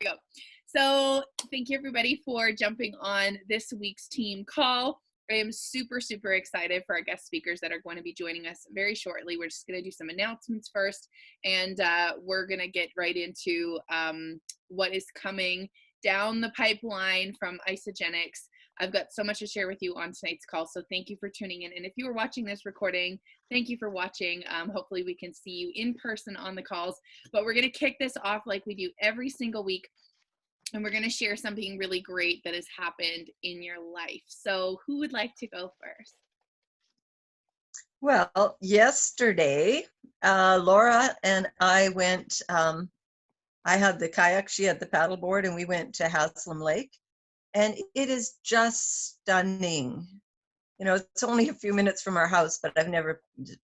go. So thank you everybody for jumping on this week's team call. I am super, super excited for our guest speakers that are going to be joining us very shortly. We're just going to do some announcements first, and we're going to get right into what is coming down the pipeline from Isagenix. I've got so much to share with you on tonight's call, so thank you for tuning in. And if you are watching this recording, thank you for watching. Hopefully we can see you in person on the calls, but we're going to kick this off like we do every single week. And we're going to share something really great that has happened in your life. So who would like to go first? Well, yesterday, Laura and I went, I had the kayak, she had the paddleboard, and we went to Haslam Lake. And it is just stunning. You know, it's only a few minutes from our house, but I've never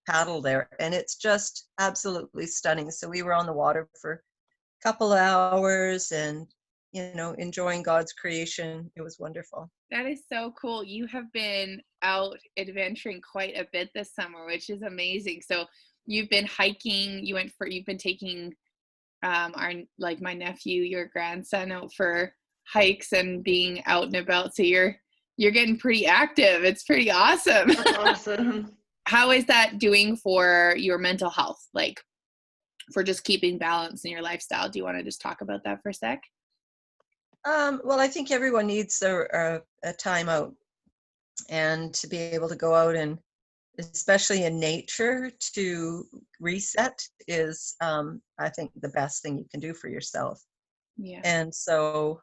paddled there. And it's just absolutely stunning. So we were on the water for a couple of hours and enjoying God's creation. It was wonderful. That is so cool. You have been out adventuring quite a bit this summer, which is amazing. So you've been hiking, you've been taking my nephew, your grandson, out for hikes and being out and about. So you're getting pretty active. It's pretty awesome. That's awesome. How is that doing for your mental health? Like for just keeping balance in your lifestyle? Do you want to just talk about that for a sec? Well, I think everyone needs a time out, and to be able to go out and especially in nature to reset is, I think, the best thing you can do for yourself. Yeah. And so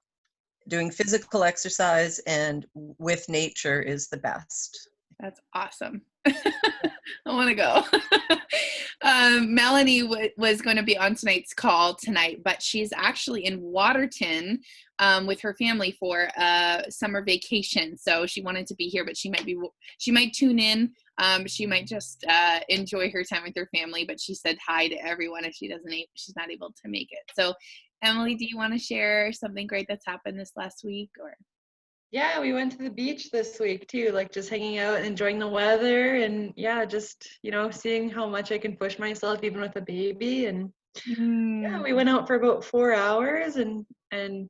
doing physical exercise and with nature is the best. That's awesome. I want to go. Melanie was going to be on tonight's call tonight, but she's actually in Waterton with her family for a summer vacation. So she wanted to be here, but she might tune in. She might just enjoy her time with her family, but she said hi to everyone if she's not able to make it. So Emily, do you want to share something great that's happened this last week? Or Yeah, we went to the beach this week too, like just hanging out and enjoying the weather, and yeah, just seeing how much I can push myself even with a baby. And yeah, we went out for about 4 hours and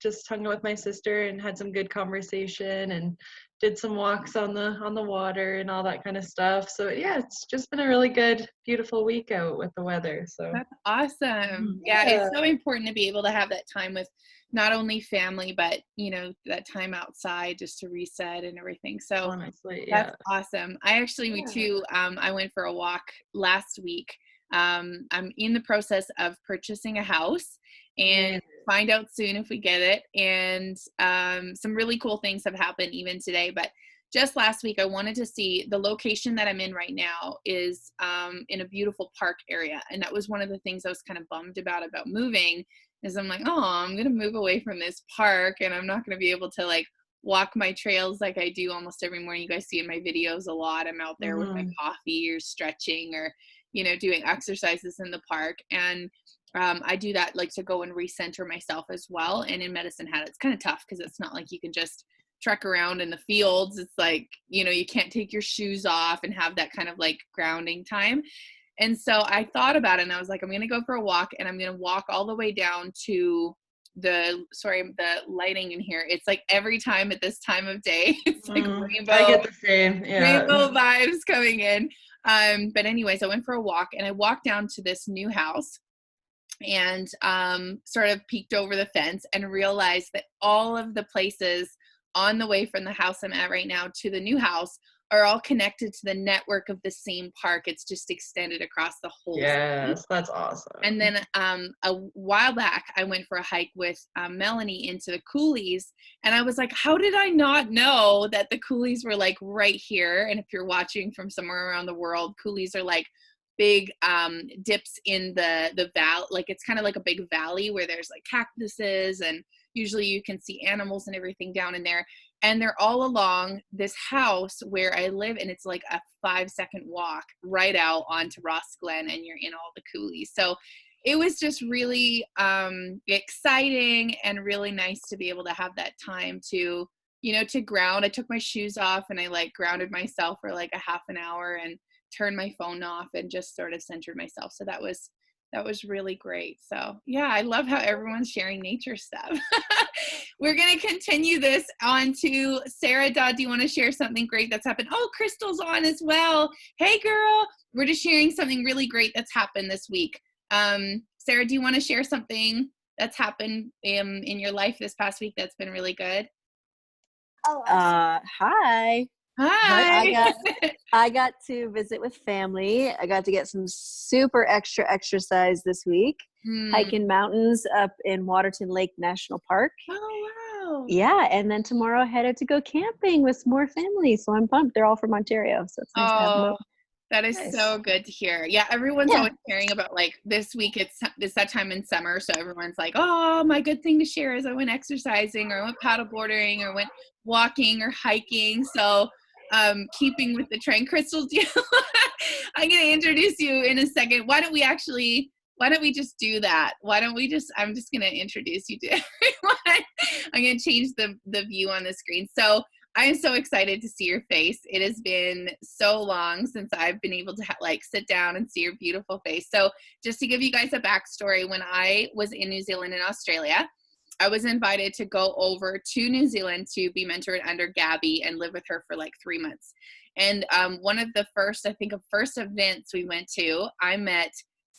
just hung out with my sister and had some good conversation and did some walks on the water and all that kind of stuff. So yeah, it's just been a really good, beautiful week out with the weather. So that's awesome. Yeah, it's so important to be able to have that time with not only family, but that time outside just to reset and everything. So honestly, yeah, that's awesome. Me too. I went for a walk last week. I'm in the process of purchasing a house and find out soon if we get it. And some really cool things have happened even today. But just last week, I wanted to see the location that I'm in right now is in a beautiful park area. And that was one of the things I was kind of bummed about moving is I'm like, oh, I'm going to move away from this park and I'm not going to be able to like walk my trails like I do almost every morning. You guys see in my videos a lot. I'm out there with my coffee or stretching or doing exercises in the park. And I do that like to go and recenter myself as well. And in Medicine Hat, it's kind of tough because it's not like you can just trek around in the fields. It's like, you can't take your shoes off and have that kind of like grounding time. And so I thought about it and I was like, I'm going to go for a walk and I'm going to walk all the way down to the lighting in here. It's like every time at this time of day, it's like rainbow. I get the same. Yeah. Rainbow vibes coming in. But anyways, I went for a walk and I walked down to this new house and sort of peeked over the fence and realized that all of the places on the way from the house I'm at right now to the new house are all connected to the network of the same park. It's just extended across the whole city. That's awesome. And then a while back, I went for a hike with Melanie into the coulees. And I was like, how did I not know that the coulees were like right here? And if you're watching from somewhere around the world, coulees are like big dips in the valley. Like it's kind of like a big valley where there's like cactuses and usually you can see animals and everything down in there. And they're all along this house where I live, and it's like a 5-second walk right out onto Ross Glen, and you're in all the coulees. So it was just really exciting and really nice to be able to have that time to, to ground. I took my shoes off and I like grounded myself for like a half an hour and turned my phone off and just sort of centered myself. So that was That was really great. So yeah, I love how everyone's sharing nature stuff. We're going to continue this on to Sarah. Do you want to share something great that's happened? Oh, Krystal's on as well. Hey girl, we're just sharing something really great that's happened this week. Sarah, do you want to share something that's happened in your life this past week that's been really good? Oh, hi. Hi. I got to visit with family. I got to get some super extra exercise this week, hiking mountains up in Waterton Lake National Park. Oh, wow. Yeah, and then tomorrow I headed to go camping with some more family, so I'm pumped. They're all from Ontario, so it's nice to have them up. That is so good to hear. Yeah, everyone's always hearing about, like, this week it's that time in summer, so everyone's like, oh, my good thing to share is I went exercising, or I went paddleboarding, or went walking or hiking. So keeping with the trend, Krystal, I'm going to introduce you in a second. Why don't we just do that? I'm just going to introduce you to everyone. I'm going to change the view on the screen. So I am so excited to see your face. It has been so long since I've been able to sit down and see your beautiful face. So just to give you guys a backstory, when I was in New Zealand and Australia, I was invited to go over to New Zealand to be mentored under Gabby and live with her for like 3 months. And one of the first events we went to, I met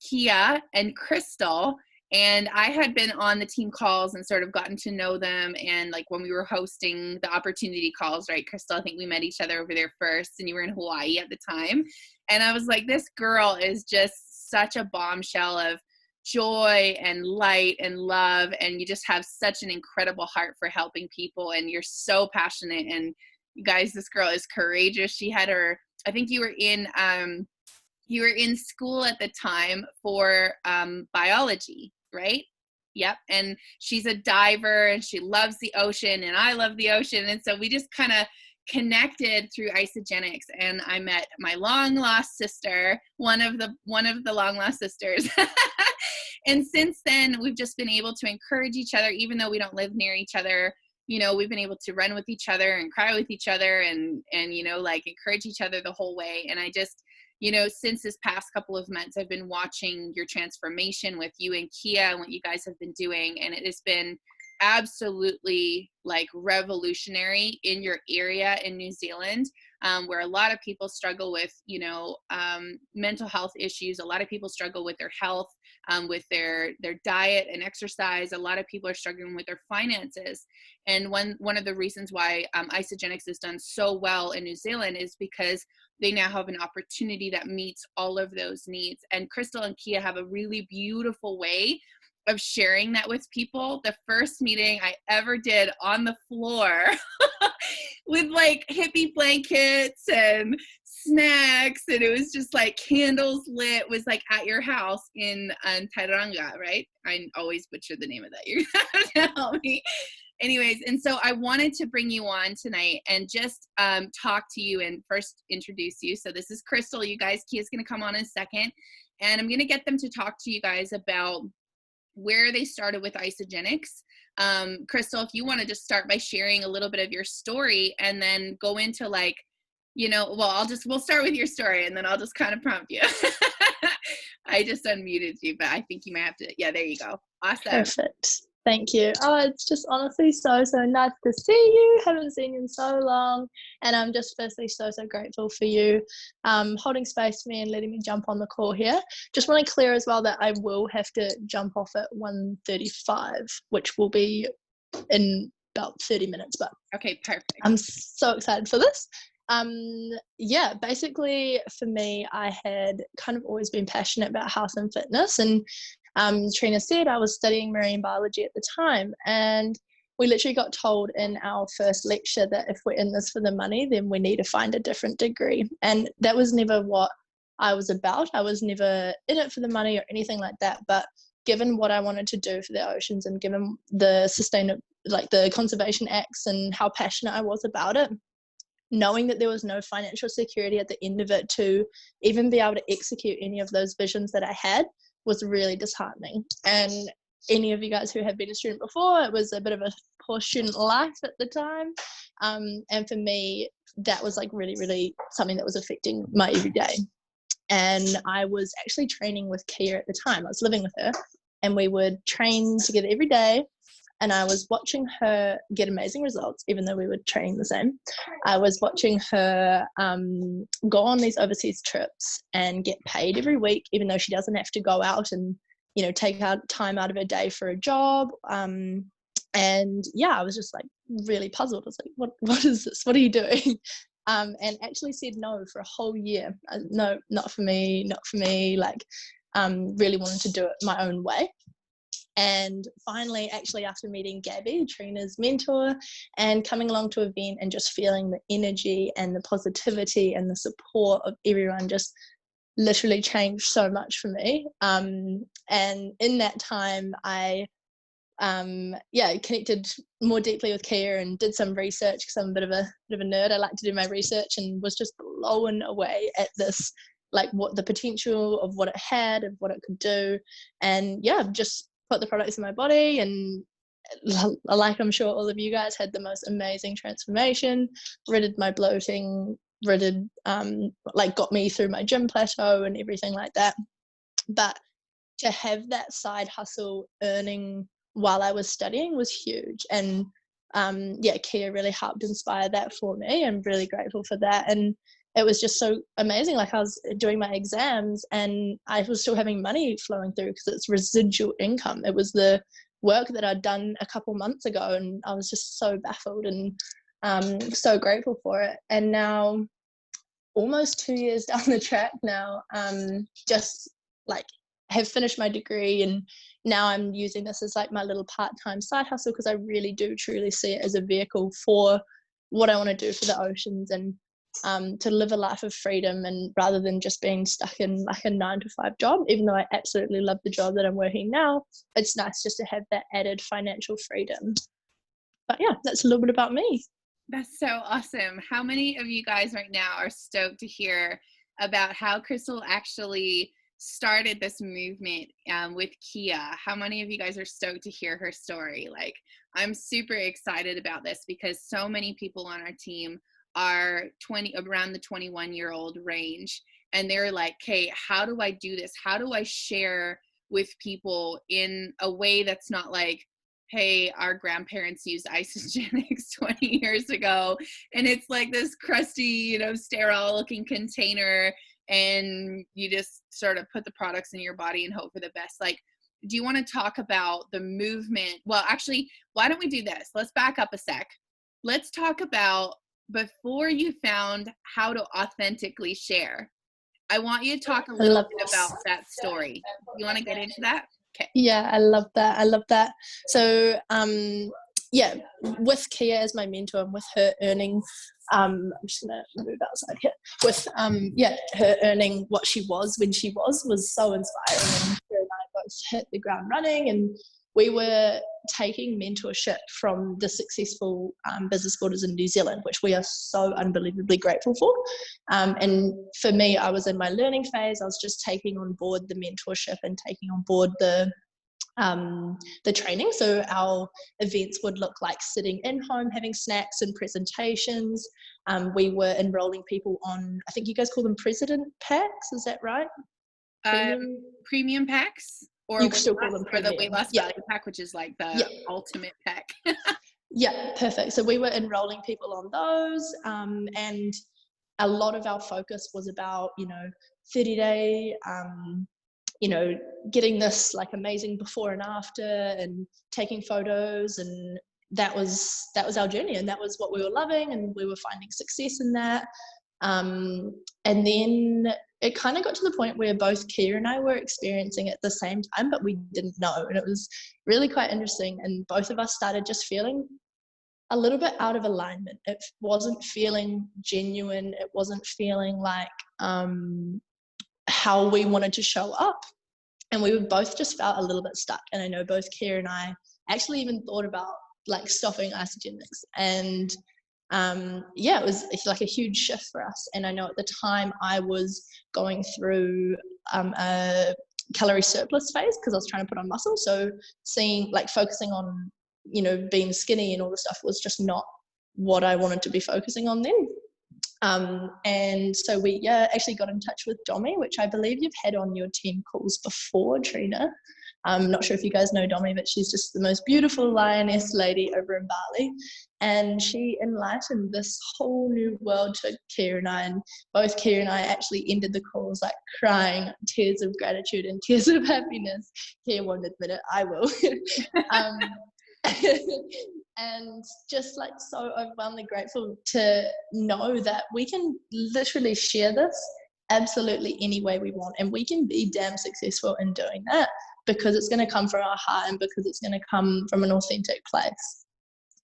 Kiah and Krystal, and I had been on the team calls and sort of gotten to know them. And like when we were hosting the opportunity calls, right, Krystal, I think we met each other over there first, and you were in Hawaii at the time. And I was like, this girl is just such a bombshell of joy and light and love, and you just have such an incredible heart for helping people, and you're so passionate. And you guys, this girl is courageous. She had I think you were in school at the time for biology, right? Yep. And she's a diver, and she loves the ocean, and I love the ocean. And so we just kind of connected through Isogenics, and I met my long lost sister, one of the long lost sisters. And since then, we've just been able to encourage each other, even though we don't live near each other. You know, we've been able to run with each other and cry with each other, and you know, like, encourage each other the whole way. And I just, you know, since this past couple of months, I've been watching your transformation with you and Kiah and what you guys have been doing, and it has been absolutely like revolutionary in your area in New Zealand, where a lot of people struggle with, you know, mental health issues. A lot of people struggle with their health, with their diet and exercise. A lot of people are struggling with their finances. And one of the reasons why Isogenics has done so well in New Zealand is because they now have an opportunity that meets all of those needs. And Krystal and Kiah have a really beautiful way of sharing that with people. The first meeting I ever did on the floor with like hippie blankets and snacks, and it was just like candles lit, was like at your house in Tauranga, right? I always butcher the name of that. You're gonna have to help me. Anyways, and so I wanted to bring you on tonight and just talk to you and first introduce you. So this is Krystal. You guys, Kiah's gonna come on in a second, and I'm gonna get them to talk to you guys about where they started with Isogenics. Krystal, if you want to just start by sharing a little bit of your story, and then go into like, you know, well, we'll start with your story, and then I'll just kind of prompt you. I just unmuted you, but I think you might have to, yeah, there you go. Awesome. Perfect. Thank you. Oh, it's just honestly so nice to see you. Haven't seen you in so long. And I'm just firstly so grateful for you holding space for me and letting me jump on the call here. Just want to clear as well that I will have to jump off at 1:35, which will be in about 30 minutes. But okay, perfect. I'm so excited for this. Yeah, basically for me, I had kind of always been passionate about health and fitness, and Trina said I was studying marine biology at the time, and we literally got told in our first lecture that if we're in this for the money, then we need to find a different degree. And that was never what I was about. I was never in it for the money or anything like that. But given what I wanted to do for the oceans, and given the the conservation acts and how passionate I was about it, knowing that there was no financial security at the end of it to even be able to execute any of those visions that I had was really disheartening. And any of you guys who have been a student before, it was a bit of a poor student life at the time. And for me, that was like really, really something that was affecting my everyday. And I was actually training with Kiah at the time. I was living with her, and we would train together every day. And I was watching her get amazing results, even though we were training the same. I was watching her go on these overseas trips and get paid every week, even though she doesn't have to go out and, you know, take out time out of her day for a job. And yeah, I was just like really puzzled. I was like, what is this? What are you doing? And actually said no for a whole year. No, not for me, not for me. Like, really wanted to do it my own way. And finally, actually, after meeting Gabby, Trina's mentor, and coming along to an event and just feeling the energy and the positivity and the support of everyone just literally changed so much for me. And in that time, I connected more deeply with Kiah and did some research, because I'm a bit of a nerd. I like to do my research, and was just blown away at this, like what the potential of what it had and what it could do. And yeah, just put the products in my body, and like I'm sure all of you guys, had the most amazing transformation, ridded my bloating, got me through my gym plateau and everything like that. But to have that side hustle earning while I was studying was huge. And Kiah really helped inspire that for me. I'm really grateful for that. And it was just so amazing. Like, I was doing my exams and I was still having money flowing through, because it's residual income. It was the work that I'd done a couple months ago, and I was just so baffled and so grateful for it. And now, almost 2 years down the track now, just like have finished my degree, and now I'm using this as like my little part-time side hustle, because I really do truly see it as a vehicle for what I want to do for the oceans, and to live a life of freedom, and rather than just being stuck in like a 9-to-5 job. Even though I absolutely love the job that I'm working now, it's nice just to have that added financial freedom. But yeah, that's a little bit about me. That's so awesome. How many of you guys right now are stoked to hear about how Krystal actually started this movement with Kiah? How many of you guys are stoked to hear her story? Like, I'm super excited about this, because so many people on our team are around the 21-year-old range, and they're like, okay, how do I do this? How do I share with people in a way that's not like, hey, our grandparents used isogenics 20 years ago, and it's like this crusty, you know, sterile looking container, and you just sort of put the products in your body and hope for the best. Like, do you want to talk about the movement? Well, actually, why don't we do this? Let's back up a sec. Let's talk about before you found how to authentically share. I want you to talk a little bit about that story. You want to get into that? Okay. Yeah, I love that. I love that. So, with Kiah as my mentor, and with her earning, I'm just gonna move outside here. With her earning what she was when she was so inspiring, and her and I both hit the ground running, and we were taking mentorship from the successful business builders in New Zealand, which we are so unbelievably grateful for. And for me, I was in my learning phase. I was just taking on board the mentorship and taking on board the training. So our events would look like sitting in home, having snacks and presentations. We were enrolling people on, I think you guys call them president packs, is that right? Premium packs? Or you could still call them premium. Or the weight loss value pack, which is like the ultimate pack. Yeah, perfect. So we were enrolling people on those, and a lot of our focus was about, 30-day, getting this like amazing before and after, and taking photos, and that was our journey, and that was what we were loving, and we were finding success in that. And then it kind of got to the point where both Kiah and I were experiencing it at the same time, but we didn't know, and it was really quite interesting. And both of us started just feeling a little bit out of alignment. It wasn't feeling genuine. It wasn't feeling like how we wanted to show up. And we both just felt a little bit stuck. And I know both Kiah and I actually even thought about like stopping isogenics. And it's like a huge shift for us. And I know at the time I was going through a calorie surplus phase, because I was trying to put on muscle. So focusing on, being skinny and all the stuff was just not what I wanted to be focusing on then. And so we actually got in touch with Domi, which I believe you've had on your team calls before, Trina. I'm not sure if you guys know Domi, but she's just the most beautiful lioness lady over in Bali. And she enlightened this whole new world to Kiah and I. And both Kiah and I actually ended the calls like crying, tears of gratitude and tears of happiness. Kiah won't admit it, I will. And just like so overwhelmingly grateful to know that we can literally share this absolutely any way we want, and we can be damn successful in doing that because it's going to come from our heart and because it's going to come from an authentic place.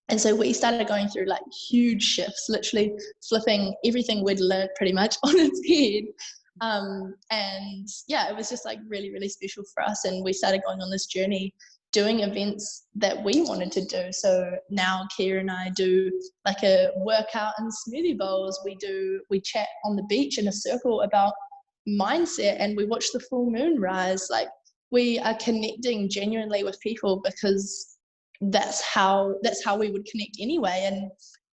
And so we started going through like huge shifts, literally flipping everything we'd learned pretty much on its head. And yeah, it was just like really, really special for us. And we started going on this journey doing events that we wanted to do. So now Kiah and I do like a workout and smoothie bowls. We chat on the beach in a circle about mindset, and we watch the full moon rise. Like, we are connecting genuinely with people because that's how we would connect anyway. And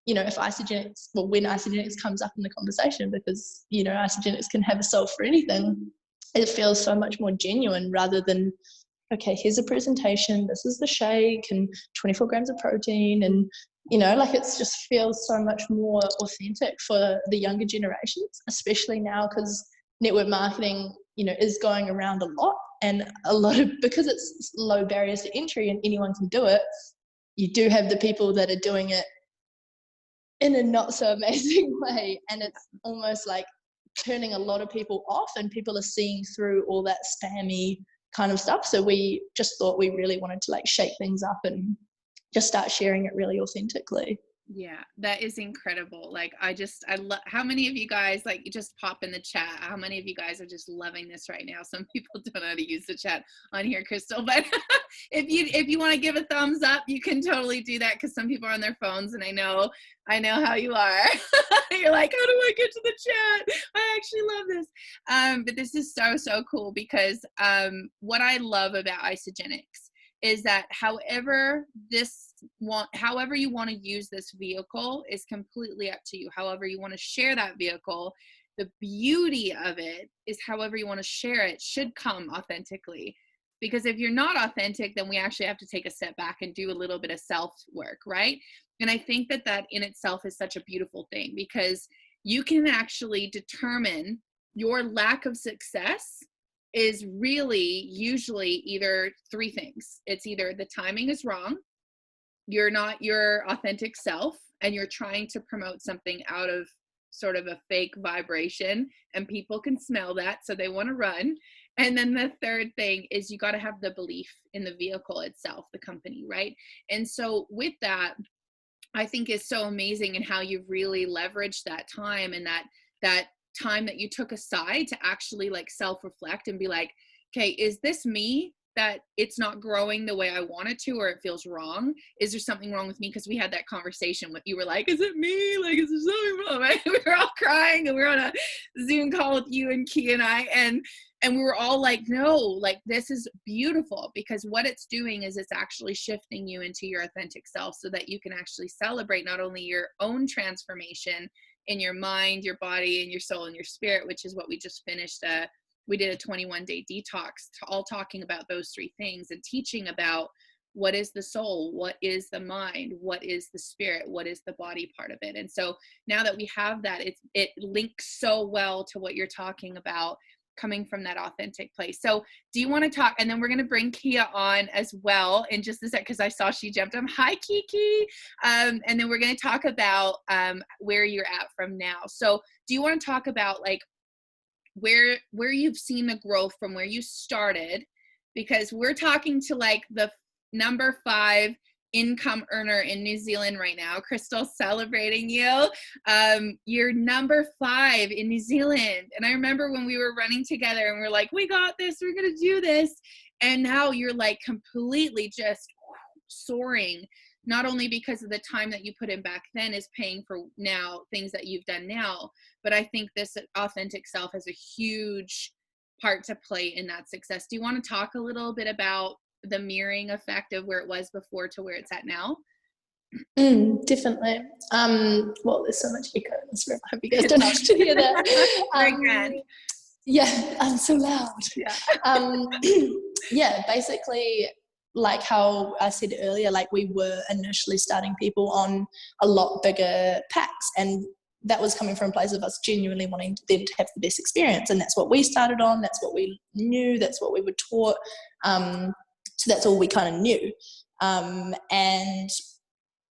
you know, if isagenetics, well, when isagenetics comes up in the conversation, because you know, isagenetics can have a soul for anything, it feels so much more genuine rather than, okay, here's a presentation, this is the shake and 24 grams of protein, and you know, like, it's just feels so much more authentic for the younger generations, especially now because network marketing, you know, is going around a lot, and a lot of, because it's low barriers to entry and anyone can do it, you do have the people that are doing it in a not so amazing way, and it's almost like turning a lot of people off, and people are seeing through all that spammy kind of stuff. So we just thought we really wanted to like shake things up and just start sharing it really authentically. Yeah, that is incredible. Like, I love, how many of you guys, like, you just pop in the chat, how many of you guys are just loving this right now? Some people don't know how to use the chat on here, Krystal, but if you want to give a thumbs up, you can totally do that, because some people are on their phones, and I know how you are. You're like, how do I get to the chat? I actually love this. But this is so cool, because what I love about Isagenix is that however you want to use this vehicle is completely up to you. However you want to share that vehicle, the beauty of it is however you want to share it should come authentically. Because if you're not authentic, then we actually have to take a step back and do a little bit of self work, right? And I think that in itself is such a beautiful thing, because you can actually determine your lack of success is really usually either three things. It's either the timing is wrong, you're not your authentic self, and you're trying to promote something out of sort of a fake vibration, and people can smell that, so they want to run. And then the third thing is you got to have the belief in the vehicle itself, the company, right? And so with that, I think is so amazing, and how you've really leveraged that time, and that time that you took aside to actually like self-reflect and be like, okay, is this me that it's not growing the way I want it to, or it feels wrong? Is there something wrong with me? Because we had that conversation with, you were like, is it me? Like, is there something wrong? Right? We were all crying, and we were on a Zoom call with you and Kiah and I, and we were all like, no, like, this is beautiful, because what it's doing is it's actually shifting you into your authentic self, so that you can actually celebrate not only your own transformation in your mind, your body, and your soul, and your spirit, which is what we just finished. We did a 21-day detox, all talking about those three things and teaching about what is the soul, what is the mind, what is the spirit, what is the body part of it. And so now that we have that, it links so well to what you're talking about, coming from that authentic place. So do you want to talk, and then we're going to bring Kiah on as well in just a sec, because I saw she jumped on. Hi, Kiki. And then we're going to talk about where you're at from now. So do you want to talk about like where you've seen the growth from where you started? Because we're talking to like the number 5 income earner in New Zealand right now. Krystal, celebrating you. You're number 5 in New Zealand. And I remember when we were running together and we're like, we got this, we're going to do this. And now you're like completely just soaring, not only because of the time that you put in back then is paying for now things that you've done now, but I think this authentic self has a huge part to play in that success. Do you want to talk a little bit about the mirroring effect of where it was before to where it's at now? Definitely. Well, there's so much echo in this room. I hope you guys don't have to hear that. Very grand. Yeah, I'm so loud. Yeah. Yeah, basically, like how I said earlier, like we were initially starting people on a lot bigger packs, and that was coming from a place of us genuinely wanting them to have the best experience, and that's what we started on, that's what we knew, that's what we were taught, so that's all we kind of knew. And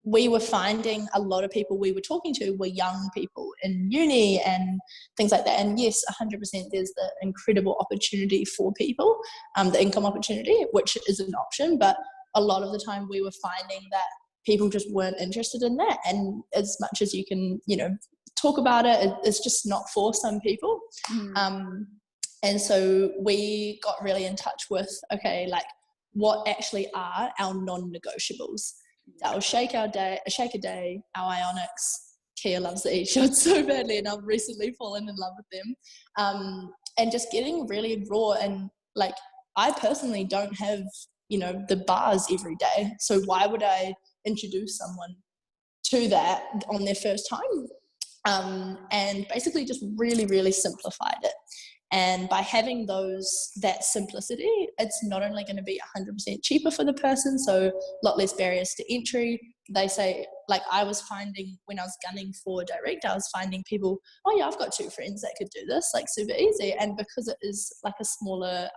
we were finding a lot of people we were talking to were young people in uni and things like that. And yes, 100% there's the incredible opportunity for people, the income opportunity, which is an option. But a lot of the time we were finding that people just weren't interested in that. And as much as you can, talk about it, it's just not for some people. And so we got really in touch with, okay, like what actually are our non-negotiables? Our shake a day, our ionics. Kiah loves the e-shot so badly, and I've recently fallen in love with them. And just getting really raw, and like I personally don't have, the bars every day. So why would I introduce someone to that on their first time? And basically just really, really simplified it. And by having that simplicity, it's not only going to be 100% cheaper for the person, so a lot less barriers to entry. They say, like I was finding when I was gunning for direct, I was finding people, oh yeah, I've got 2 friends that could do this, like super easy. And because it is like a smaller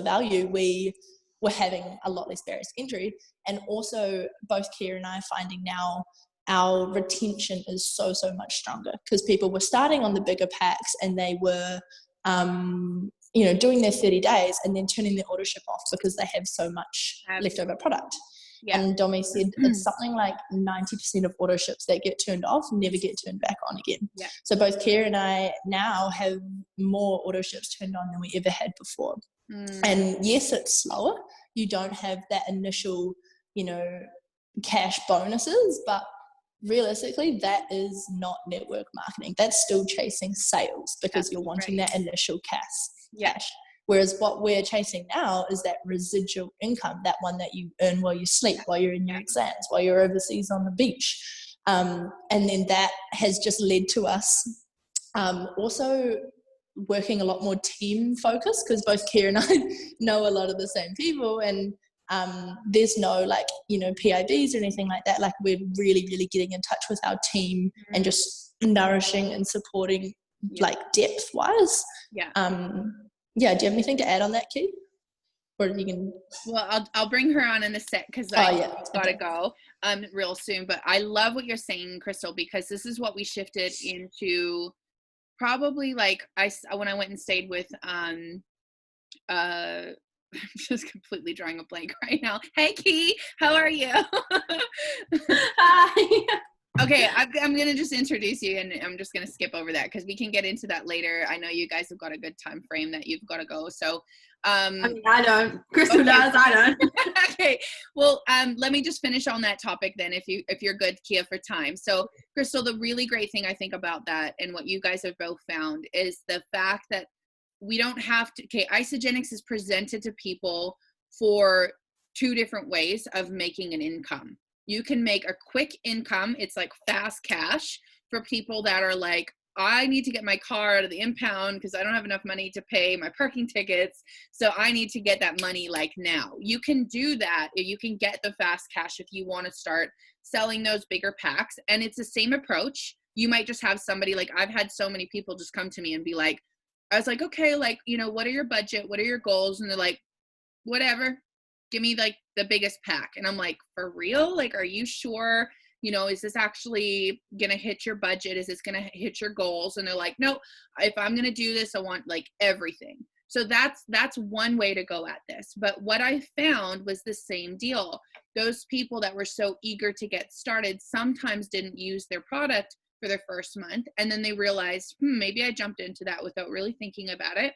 value, we were having a lot less barriers to entry. And also both Kiah and I are finding now our retention is so much stronger, because people were starting on the bigger packs and they were doing their 30 days and then turning their auto ship off because they have so much leftover product. And Domi said it's something like 90% of auto ships that get turned off never get turned back on again. So both Kiah and I now have more auto ships turned on than we ever had before. And yes, it's slower, you don't have that initial cash bonuses, but realistically that is not network marketing. That's still chasing sales, because you're wanting that initial cash. Whereas what we're chasing now is that residual income, that one that you earn while you sleep, while you're in your exams, while you're overseas on the beach. And then that has just led to us also working a lot more team focused, because both Kiah and I know a lot of the same people, and there's no PIBs or anything like that. Like we're really, really getting in touch with our team and just nourishing and supporting like depth wise. Do you have anything to add on that, Kiah? Or you can. Well, I'll bring her on in a sec, because I gotta go real soon. But I love what you're saying, Krystal, because this is what we shifted into. Probably like when I went and stayed with I'm just completely drawing a blank right now. Hey, Kiah, how are you? Hi. Okay, I'm going to just introduce you, and I'm just going to skip over that because we can get into that later. I know you guys have got a good time frame that you've got to go. So, I don't. Krystal does, I don't. Okay, well, let me just finish on that topic then, if you're good, Kiah, for time. So, Krystal, the really great thing I think about that, and what you guys have both found, is the fact that we don't have to, Isagenix is presented to people for 2 different ways of making an income. You can make a quick income. It's like fast cash for people that are like, I need to get my car out of the impound because I don't have enough money to pay my parking tickets. So I need to get that money like now. You can do that. You can get the fast cash if you want to start selling those bigger packs. And it's the same approach. You might just have somebody, like I've had so many people just come to me and be like, I was like, okay, like, what are your budget? What are your goals? And they're like, whatever, give me like the biggest pack. And I'm like, for real? Like, are you sure? Is this actually going to hit your budget? Is this going to hit your goals? And they're like, no, if I'm going to do this, I want like everything. So that's one way to go at this. But what I found was the same deal. Those people that were so eager to get started sometimes didn't use their product for their first month. And then they realized, maybe I jumped into that without really thinking about it.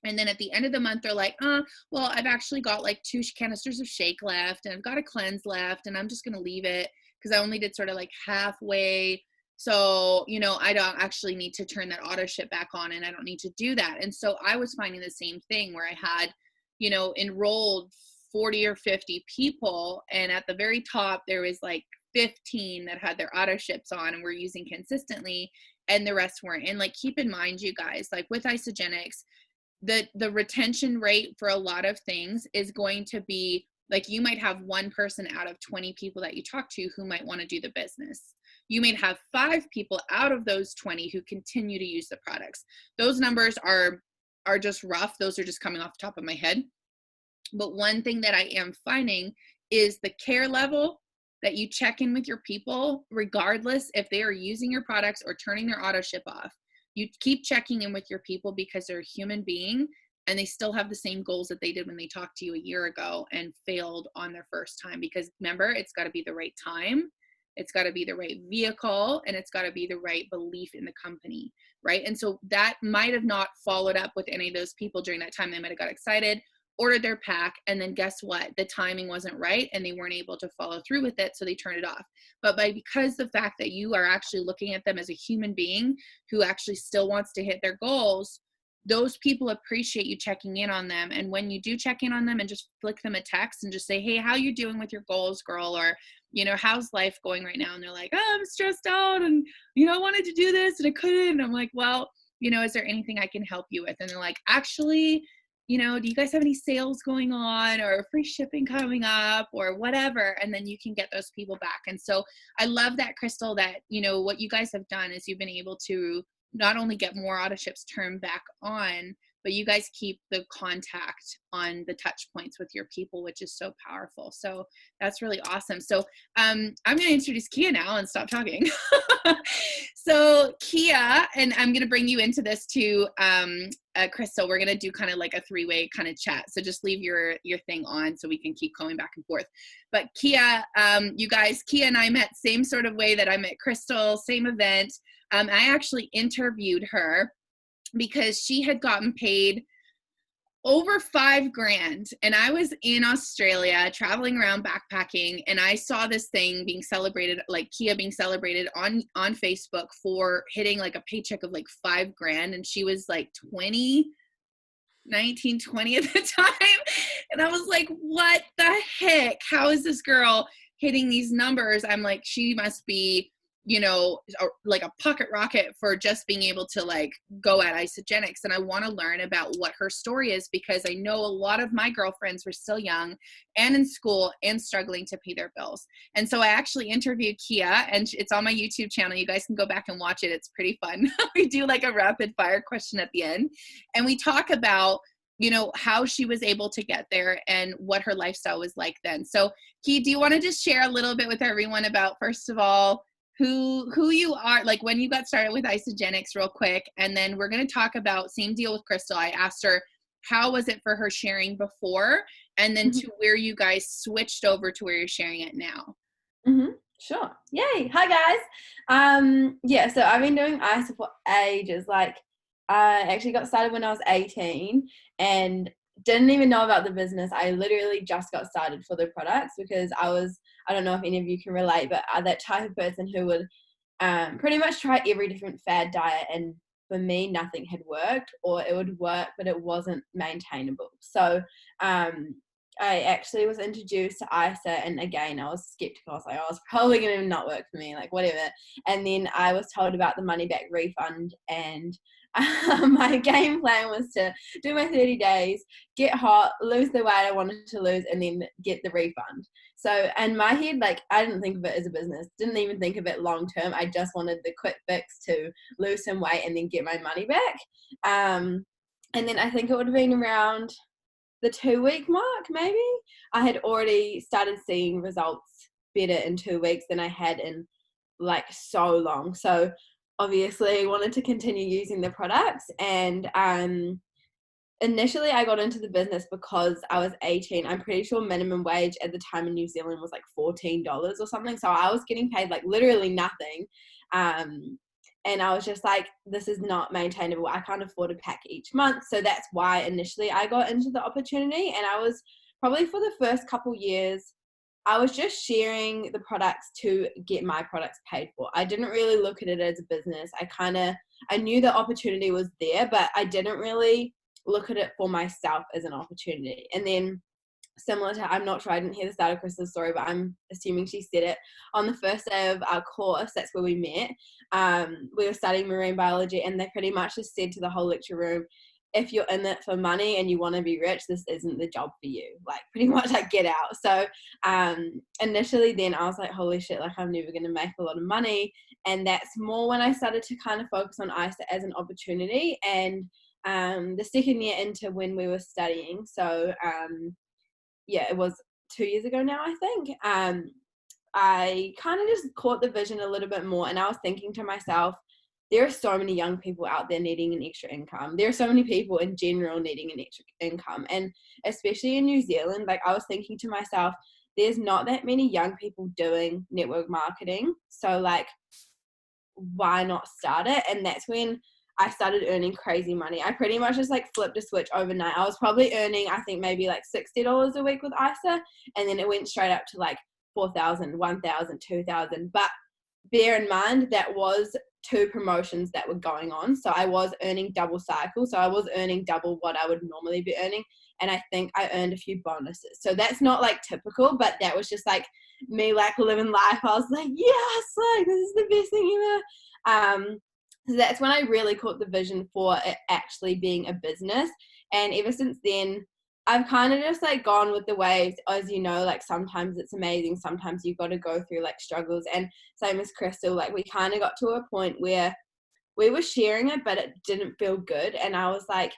And then at the end of the month, they're like, well, I've actually got like 2 canisters of shake left, and I've got a cleanse left, and I'm just going to leave it because I only did sort of like halfway. So, I don't actually need to turn that auto ship back on, and I don't need to do that. And so I was finding the same thing where I had, enrolled 40 or 50 people, and at the very top there was like 15 that had their auto ships on and were using consistently, and the rest weren't. And like, keep in mind, you guys, like with Isagenix, the retention rate for a lot of things is going to be like, you might have one person out of 20 people that you talk to who might want to do the business. You may have 5 people out of those 20 who continue to use the products. Those numbers are just rough. Those are just coming off the top of my head. But one thing that I am finding is the care level that you check in with your people, regardless if they are using your products or turning their auto ship off. You keep checking in with your people because they're a human being and they still have the same goals that they did when they talked to you a year ago and failed on their first time. Because remember, it's got to be the right time, it's got to be the right vehicle, and it's got to be the right belief in the company, right? And so that might have not followed up with any of those people during that time. They might have got excited, ordered their pack, and then guess what? The timing wasn't right and they weren't able to follow through with it, so they turned it off. But because the fact that you are actually looking at them as a human being who actually still wants to hit their goals, those people appreciate you checking in on them. And when you do check in on them and just flick them a text and just say, hey, how you doing with your goals, girl? Or, you know, how's life going right now? And they're like, oh, I'm stressed out and, you know, I wanted to do this and I couldn't. And I'm like, well, you know, is there anything I can help you with? And they're like, actually, you know, do you guys have any sales going on or free shipping coming up or whatever? And then you can get those people back. And so I love that, Krystal, that, you know, what you guys have done is you've been able to not only get more auto ships turned back on, but you guys keep the contact on the touch points with your people, which is so powerful. So that's really awesome. So I'm going to introduce Kiah now and stop talking. So Kiah, and I'm going to bring you into this too, Krystal. We're going to do kind of like a 3-way kind of chat. So just leave your thing on so we can keep going back and forth. But Kiah, you guys, Kiah and I met same sort of way that I met Krystal, same event. I actually interviewed her because she had gotten paid over $5,000, and I was in Australia traveling around backpacking, and I saw this thing being celebrated, like Kiah being celebrated on Facebook for hitting like a paycheck of like $5,000, and she was like 19, 20 at the time, and I was like, what the heck? How is this girl hitting these numbers? I'm like, she must be, you know, like a pocket rocket for just being able to like go at Isagenix. And I want to learn about what her story is, because I know a lot of my girlfriends were still young and in school and struggling to pay their bills. And so I actually interviewed Kiah, and it's on my YouTube channel. You guys can go back and watch it. It's pretty fun. We do like a rapid fire question at the end, and we talk about, you know, how she was able to get there and what her lifestyle was like then. So Kiah, do you want to just share a little bit with everyone about, first of all, who you are, like when you got started with Isagenix real quick, and then we're going to talk about, same deal with Krystal. I asked her, how was it for her sharing before, and then to where you guys switched over to where you're sharing it now. Sure. Yay. Hi guys. Yeah, so I've been doing ISA for ages. Like, I actually got started when I was 18 and didn't even know about the business. I literally just got started for the products because I don't know if any of you can relate, but I'm that type of person who would pretty much try every different fad diet, and for me nothing had worked, or it would work but it wasn't maintainable. So I actually was introduced to ISA, and again I was skeptical. I was like, oh, it's probably going to not work for me, like whatever. And then I was told about the money back refund, and my game plan was to do my 30 days, get hot, lose the weight I wanted to lose, and then get the refund. So in my head, like, I didn't think of it as a business, didn't even think of it long term. I just wanted the quick fix to lose some weight and then get my money back. And then I think it would have been around the 2-week mark, maybe. I had already started seeing results better in 2 weeks than I had in like so long. So obviously wanted to continue using the products, and initially I got into the business because I was 18. I'm pretty sure minimum wage at the time in New Zealand was like $14 or something, so I was getting paid like literally nothing, and I was just like, this is not maintainable. I can't afford a pack each month. So that's why initially I got into the opportunity, and I was probably for the first couple years I was just sharing the products to get my products paid for. I didn't really look at it as a business. I knew the opportunity was there, but I didn't really look at it for myself as an opportunity. And then similar to, I'm not sure, I didn't hear the start of Krystal's story, but I'm assuming she said it, on the first day of our course, that's where we met, we were studying marine biology, and they pretty much just said to the whole lecture room, if you're in it for money and you want to be rich, this isn't the job for you. Like, pretty much, like, get out. So initially then I was like, holy shit, like, I'm never going to make a lot of money. And that's more when I started to kind of focus on ISA as an opportunity. And the second year into when we were studying, so yeah, it was 2 years ago now, I think, I kind of just caught the vision a little bit more, and I was thinking to myself, there are so many young people out there needing an extra income. There are so many people in general needing an extra income, and especially in New Zealand, like, I was thinking to myself, there's not that many young people doing network marketing, so, like, why not start it? And that's when I started earning crazy money. I pretty much just, like, flipped a switch overnight. I was probably earning, I think, maybe like $60 a week with ISA, and then it went straight up to like 4,000, 1,000, 2,000. But bear in mind that was 2 promotions that were going on, so I was earning double cycle, so I was earning double what I would normally be earning, and I think I earned a few bonuses. So that's not, like, typical, but that was just, like, me, like, living life. I was like, yes, like, this is the best thing ever. So that's when I really caught the vision for it actually being a business, and ever since then I've kind of just, like, gone with the waves. As you know, like, sometimes it's amazing, sometimes you've got to go through, like, struggles, and same as Krystal, like, we kind of got to a point where we were sharing it but it didn't feel good, and I was like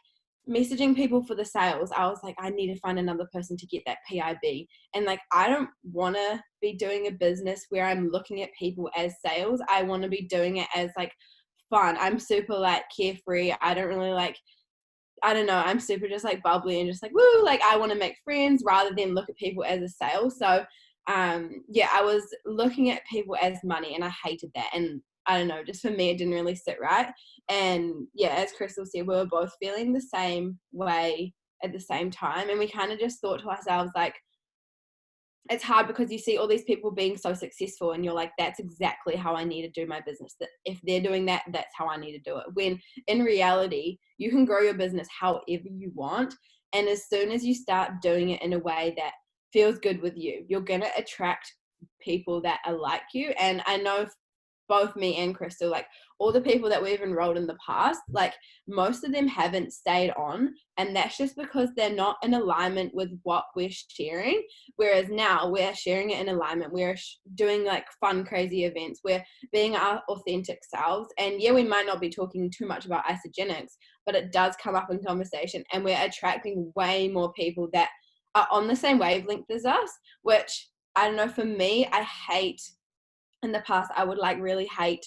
messaging people for the sales. I was like, I need to find another person to get that PIB, and, like, I don't want to be doing a business where I'm looking at people as sales. I want to be doing it as, like, fun. I'm super, like, carefree. I don't really, like, I don't know, I'm super just, like, bubbly and just, like, woo, like, I want to make friends rather than look at people as a sale. So yeah, I was looking at people as money, and I hated that, and I don't know, just for me it didn't really sit right. And yeah, as Krystal said, we were both feeling the same way at the same time, and we kind of just thought to ourselves, like, it's hard because you see all these people being so successful, and you're like, that's exactly how I need to do my business. That if they're doing that, that's how I need to do it. When in reality, you can grow your business however you want. And as soon as you start doing it in a way that feels good with you, you're going to attract people that are like you. And I know both me and Krystal, like, all the people that we've enrolled in the past, like, most of them haven't stayed on, and that's just because they're not in alignment with what we're sharing. Whereas now we're sharing it in alignment. We're doing, like, fun, crazy events. We're being our authentic selves. And yeah, we might not be talking too much about isogenics, but it does come up in conversation, and we're attracting way more people that are on the same wavelength as us, which, I don't know, for me, I hate, in the past, I would, like, really hate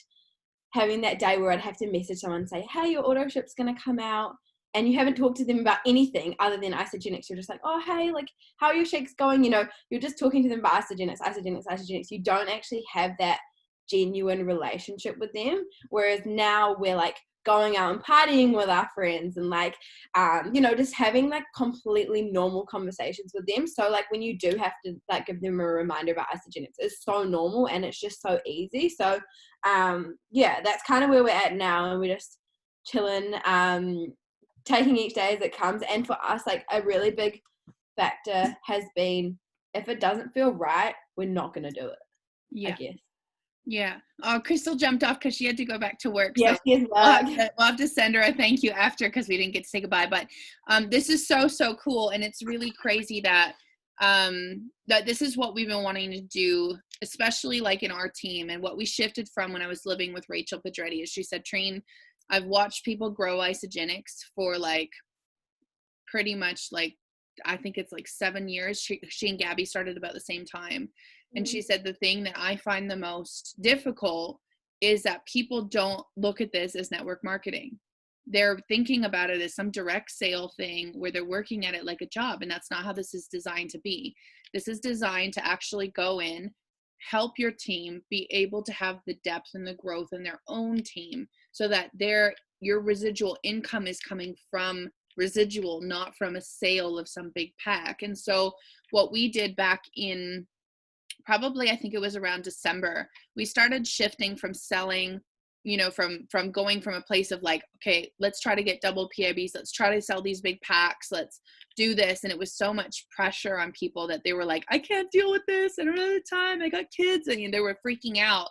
having that day where I'd have to message someone and say, hey, your auto ship's going to come out, and you haven't talked to them about anything other than isogenics. You're just like, oh, hey, like, how are your shakes going? You know, you're just talking to them about isogenics. You don't actually have that genuine relationship with them. Whereas now we're, like, going out and partying with our friends, and, like, you know, just having, like, completely normal conversations with them. So, like, when you do have to, like, give them a reminder about isogenics, it's so normal and it's just so easy. So yeah, that's kind of where we're at now, and we're just chilling, taking each day as it comes. And for us, like, a really big factor has been, if it doesn't feel right, we're not going to do it. Yeah. I guess. Yeah. Oh, Krystal jumped off because she had to go back to work. Yes, so we'll have to send her a thank you after, because we didn't get to say goodbye. But this is so cool, and it's really crazy that that this is what we've been wanting to do, especially, like, in our team, and what we shifted from when I was living with Rachel Pedretti. Is she said, Trine, I've watched people grow isogenics for, like, pretty much, like, I think it's like 7 years. She and Gabby started about the same time. And she said, the thing that I find the most difficult is that people don't look at this as network marketing. They're thinking about it as some direct sale thing where they're working at it like a job. And that's not how this is designed to be. This is designed to actually go in, help your team be able to have the depth and the growth in their own team, so that your residual income is coming from residual, not from a sale of some big pack. And so what we did back in, probably, I think it was around December, we started shifting from selling you know, from going from a place of like, okay, let's try to get double PIBs. Let's try to sell these big packs. Let's do this. And it was so much pressure on people that they were like, I can't deal with this. I don't have the time. I got kids. And they were freaking out.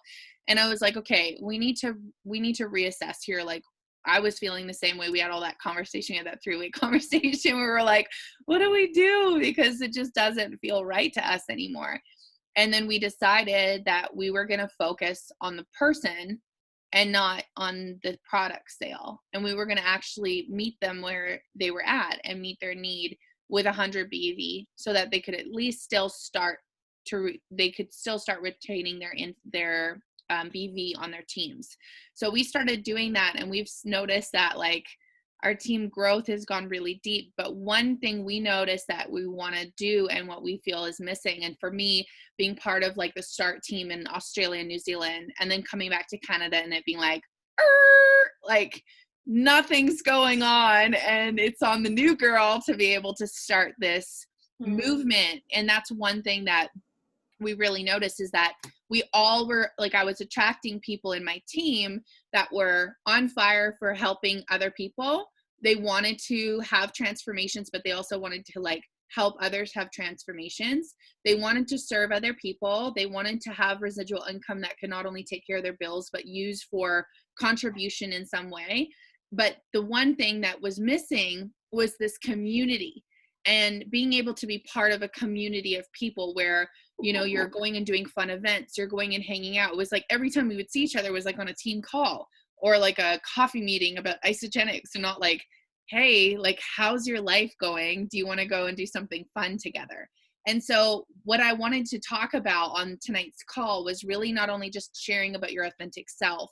And I was like, okay, we need to reassess here. Like, I was feeling the same way. We had all that conversation, we had that 3-week conversation. We were like, what do we do? Because it just doesn't feel right to us anymore. And then we decided that we were going to focus on the person and not on the product sale. And we were going to actually meet them where they were at and meet their need with 100 BV, so that they could at least still start retaining their BV on their teams. So we started doing that, and we've noticed that like our team growth has gone really deep. But one thing we noticed that we want to do and what we feel is missing, and for me, being part of like the start team in Australia and New Zealand, and then coming back to Canada and it being like nothing's going on, and it's on the new girl to be able to start this movement. And that's one thing that we really noticed, is that we all were like, I was attracting people in my team that were on fire for helping other people. They wanted to have transformations, but they also wanted to like help others have transformations. They wanted to serve other people. They wanted to have residual income that could not only take care of their bills, but use for contribution in some way. But the one thing that was missing was this community, and being able to be part of a community of people where, you know, you're going and doing fun events, you're going and hanging out. It was like every time we would see each other was like on a team call or like a coffee meeting about isogenics, and not like, hey, like, how's your life going? Do you want to go and do something fun together? And so what I wanted to talk about on tonight's call was really not only just sharing about your authentic self,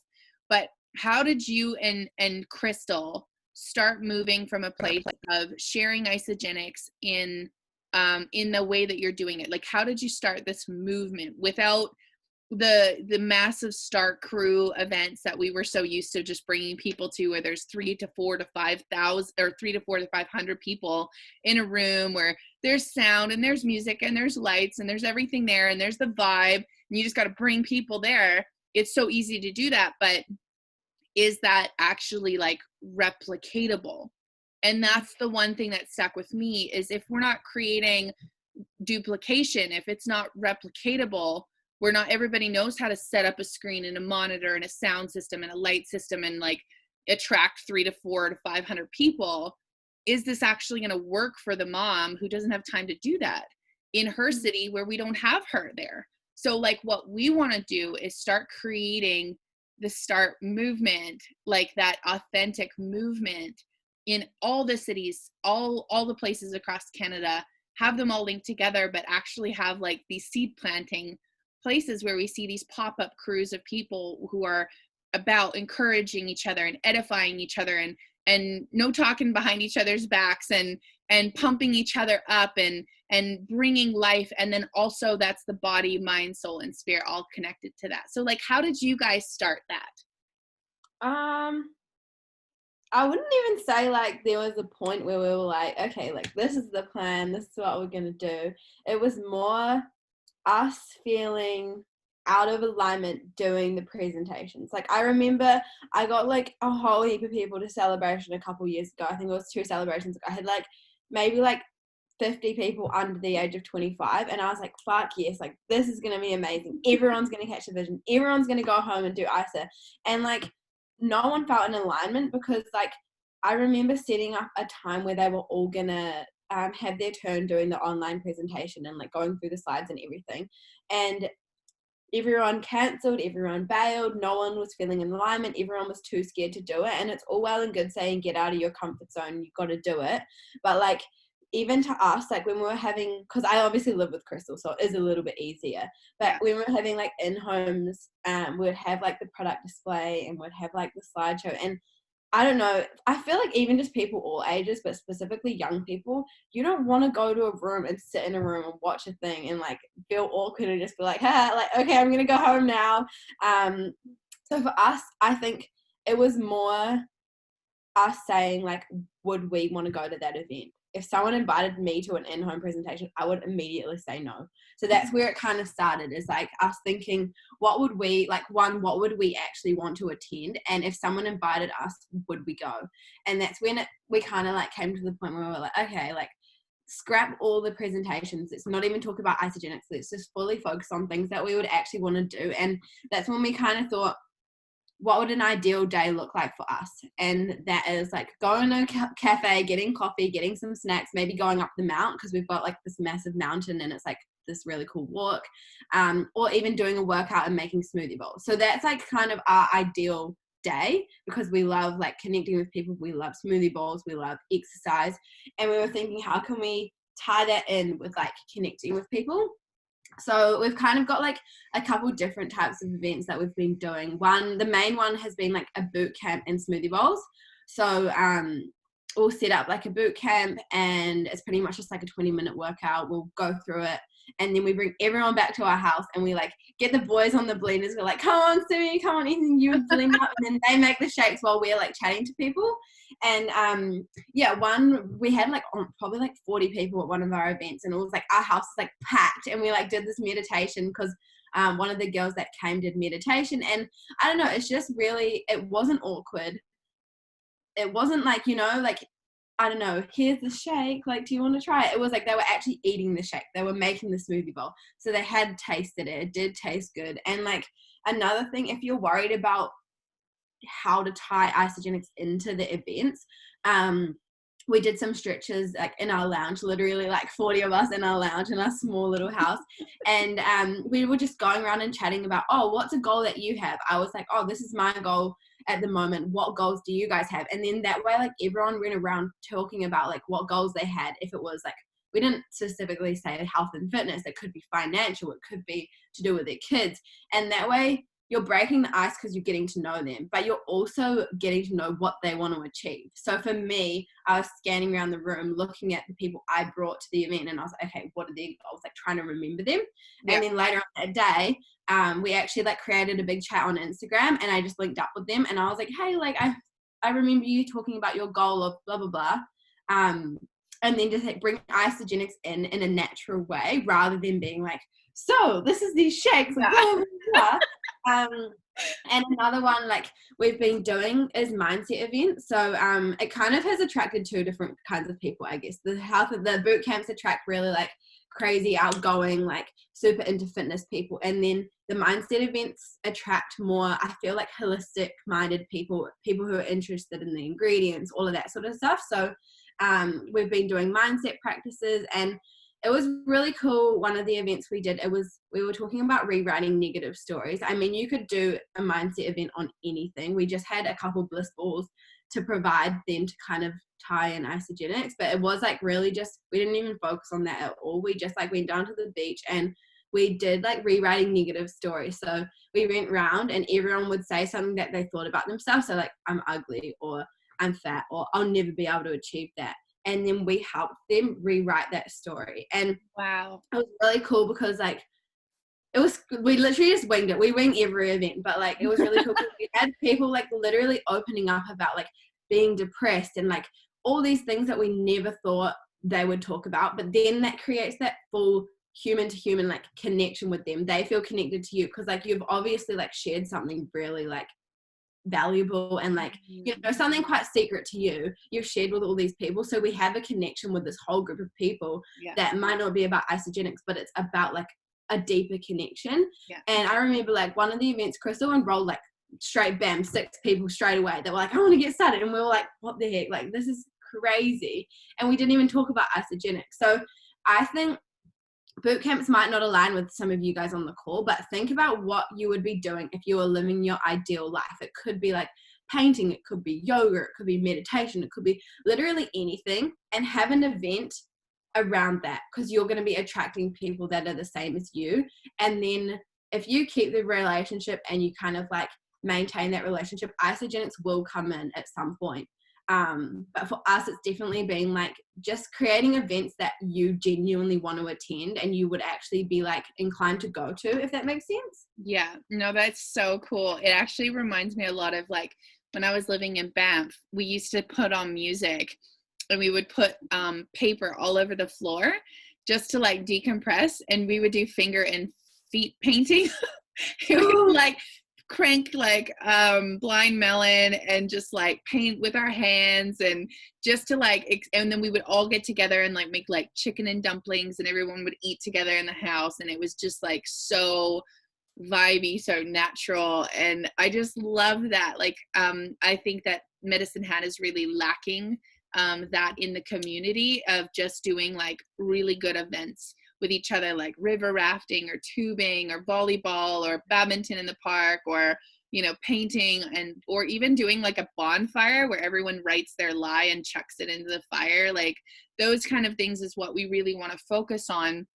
but how did you and Krystal start moving from a place of sharing isogenics in the way that you're doing it? Like, how did you start this movement without the massive start crew events that we were so used to just bringing people to, where there's 3 to 4 to 5,000 or 3 to 4 to 500 people in a room, where there's sound and there's music and there's lights and there's everything there and there's the vibe, and you just got to bring people there. It's so easy to do that, but is that actually like replicatable? And that's the one thing that stuck with me, is if we're not creating duplication, if it's not replicatable, where not everybody knows how to set up a screen and a monitor and a sound system and a light system and like attract 3 to 4 to 500 people, is this actually going to work for the mom who doesn't have time to do that in her city where we don't have her there? So like what we want to do is start creating the start movement, like that authentic movement in all the cities, all the places across Canada, have them all linked together, but actually have like these seed planting places where we see these pop-up crews of people who are about encouraging each other and edifying each other and no talking behind each other's backs and pumping each other up and bringing life. And then also that's the body, mind, soul, and spirit all connected to that. So like, how did you guys start that? I wouldn't even say like there was a point where we were like, okay, like this is the plan, this is what we're going to do. It was more us feeling out of alignment doing the presentations. Like I remember I got like a whole heap of people to celebration a couple years ago. I think it was 2 celebrations ago. I had like maybe like 50 people under the age of 25, and I was like, fuck yes, like this is going to be amazing. Everyone's going to catch a vision. Everyone's going to go home and do ISA. And like no one felt in alignment, because like I remember setting up a time where they were all going to have their turn doing the online presentation and like going through the slides and everything, and everyone cancelled, everyone bailed, no one was feeling in alignment, everyone was too scared to do it. And it's all well and good saying get out of your comfort zone, you've got to do it, but like even to us, like when we were having, because I obviously live with Krystal, so it is a little bit easier, but when we were having like in homes, we would have like the product display and we'd have like the slideshow, and I don't know, I feel like even just people all ages, but specifically young people, you don't want to go to a room and sit in a room and watch a thing and like feel awkward and just be like, like, okay, I'm going to go home now. So for us, I think it was more us saying like, would we want to go to that event? if someone invited me to an in-home presentation, I would immediately say no. So that's where it kind of started, is like us thinking, what would we actually want to attend? And if someone invited us, would we go? And that's when we kind of like came to the point where we were like, okay, like scrap all the presentations. Let's not even talk about Isagenix. Let's just fully focus on things that we would actually want to do. And that's when we kind of thought, what would an ideal day look like for us? And that is like going to a cafe, getting coffee, getting some snacks, maybe going up the mount, because we've got like this massive mountain and it's like this really cool walk, or even doing a workout and making smoothie bowls. So that's like kind of our ideal day, because we love like connecting with people. We love smoothie bowls, we love exercise. And we were thinking, how can we tie that in with like connecting with people? So we've kind of got like a couple different types of events that we've been doing. The main one has been like a boot camp and smoothie bowls. So we'll set up like a boot camp, and it's pretty much just like a 20-minute workout. We'll go through it, and then we bring everyone back to our house, and we like get the boys on the blenders. We're like, come on, Sumi, come on, Ethan, you blend up. And then they make the shakes while we're like chatting to people. And we had like probably like 40 people at one of our events, and it was like our house was like packed, and we like did this meditation because one of the girls that came did meditation. And I don't know, it's just really, it wasn't awkward. It wasn't like, you know, like, I don't know, here's the shake, like, do you want to try it? It was like they were actually eating the shake. They were making the smoothie bowl. So they had tasted it. It did taste good. And like another thing, if you're worried about how to tie Isagenix into the events, we did some stretches like in our lounge, literally like 40 of us in our lounge in our small little house. And we were just going around and chatting about, oh, what's a goal that you have? I was like, oh, this is my goal at the moment. What goals do you guys have? And then that way, like everyone went around talking about like what goals they had. If it was like, we didn't specifically say health and fitness, it could be financial, it could be to do with their kids. And that way you're breaking the ice because you're getting to know them, but you're also getting to know what they want to achieve. So for me, I was scanning around the room, looking at the people I brought to the event, and I was like, okay, what are their goals? Like trying to remember them. Yeah. And then later on that day, we actually like created a big chat on Instagram, and I just linked up with them, and I was like, hey, like I remember you talking about your goal of blah, blah, blah. And then just like bring Isagenix in a natural way, rather than being like, so this is these shakes, like, blah, blah, blah. And another one like we've been doing is mindset events. So it kind of has attracted two different kinds of people, I guess. The boot camps attract really like crazy, outgoing, like super into fitness people, and then the mindset events attract more, I feel like, holistic minded people who are interested in the ingredients, all of that sort of stuff. So we've been doing mindset practices, and it was really cool. One of the events we did, we were talking about rewriting negative stories. I mean, you could do a mindset event on anything. We just had a couple bliss balls to provide them to kind of tie in Isagenix, but it was like really just, we didn't even focus on that at all. We just like went down to the beach and we did like rewriting negative stories. So we went around and everyone would say something that they thought about themselves. So like, I'm ugly, or I'm fat, or I'll never be able to achieve that. And then we helped them rewrite that story. And wow, it was really cool because like we literally just winged it. We wing every event, but like it was really cool because we had people like literally opening up about like being depressed and like all these things that we never thought they would talk about. But then that creates that full human to human like connection with them. They feel connected to you because like you've obviously like shared something really like valuable and like, you know, something quite secret to you've shared with all these people. So we have a connection with this whole group of people that might not be about Isagenix, but it's about like a deeper connection. And I remember like one of the events, Krystal enrolled like straight bam 6 people straight away that were like, I want to get started. And we were like, what the heck, like this is crazy. And we didn't even talk about Isagenix. So I think boot camps might not align with some of you guys on the call, but think about what you would be doing if you were living your ideal life. It could be like painting, it could be yoga, it could be meditation, it could be literally anything, and have an event around that because you're going to be attracting people that are the same as you. And then if you keep the relationship and you kind of like maintain that relationship, Isagenix will come in at some point. But for us, it's definitely been like just creating events that you genuinely want to attend and you would actually be like inclined to go to, if that makes sense. Yeah, no, that's so cool. It actually reminds me a lot of like when I was living in Banff, we used to put on music and we would put paper all over the floor just to like decompress, and we would do finger and feet painting. We would like crank like blind melon and just like paint with our hands, and just to like and then we would all get together and like make like chicken and dumplings, and everyone would eat together in the house, and it was just like so vibey, so natural. And I just love that. Like I think that Medicine Hat is really lacking that in the community of just doing like really good events with each other, like river rafting or tubing or volleyball or badminton in the park, or you know, painting, and or even doing like a bonfire where everyone writes their lie and chucks it into the fire. Like those kind of things is what we really want to focus on,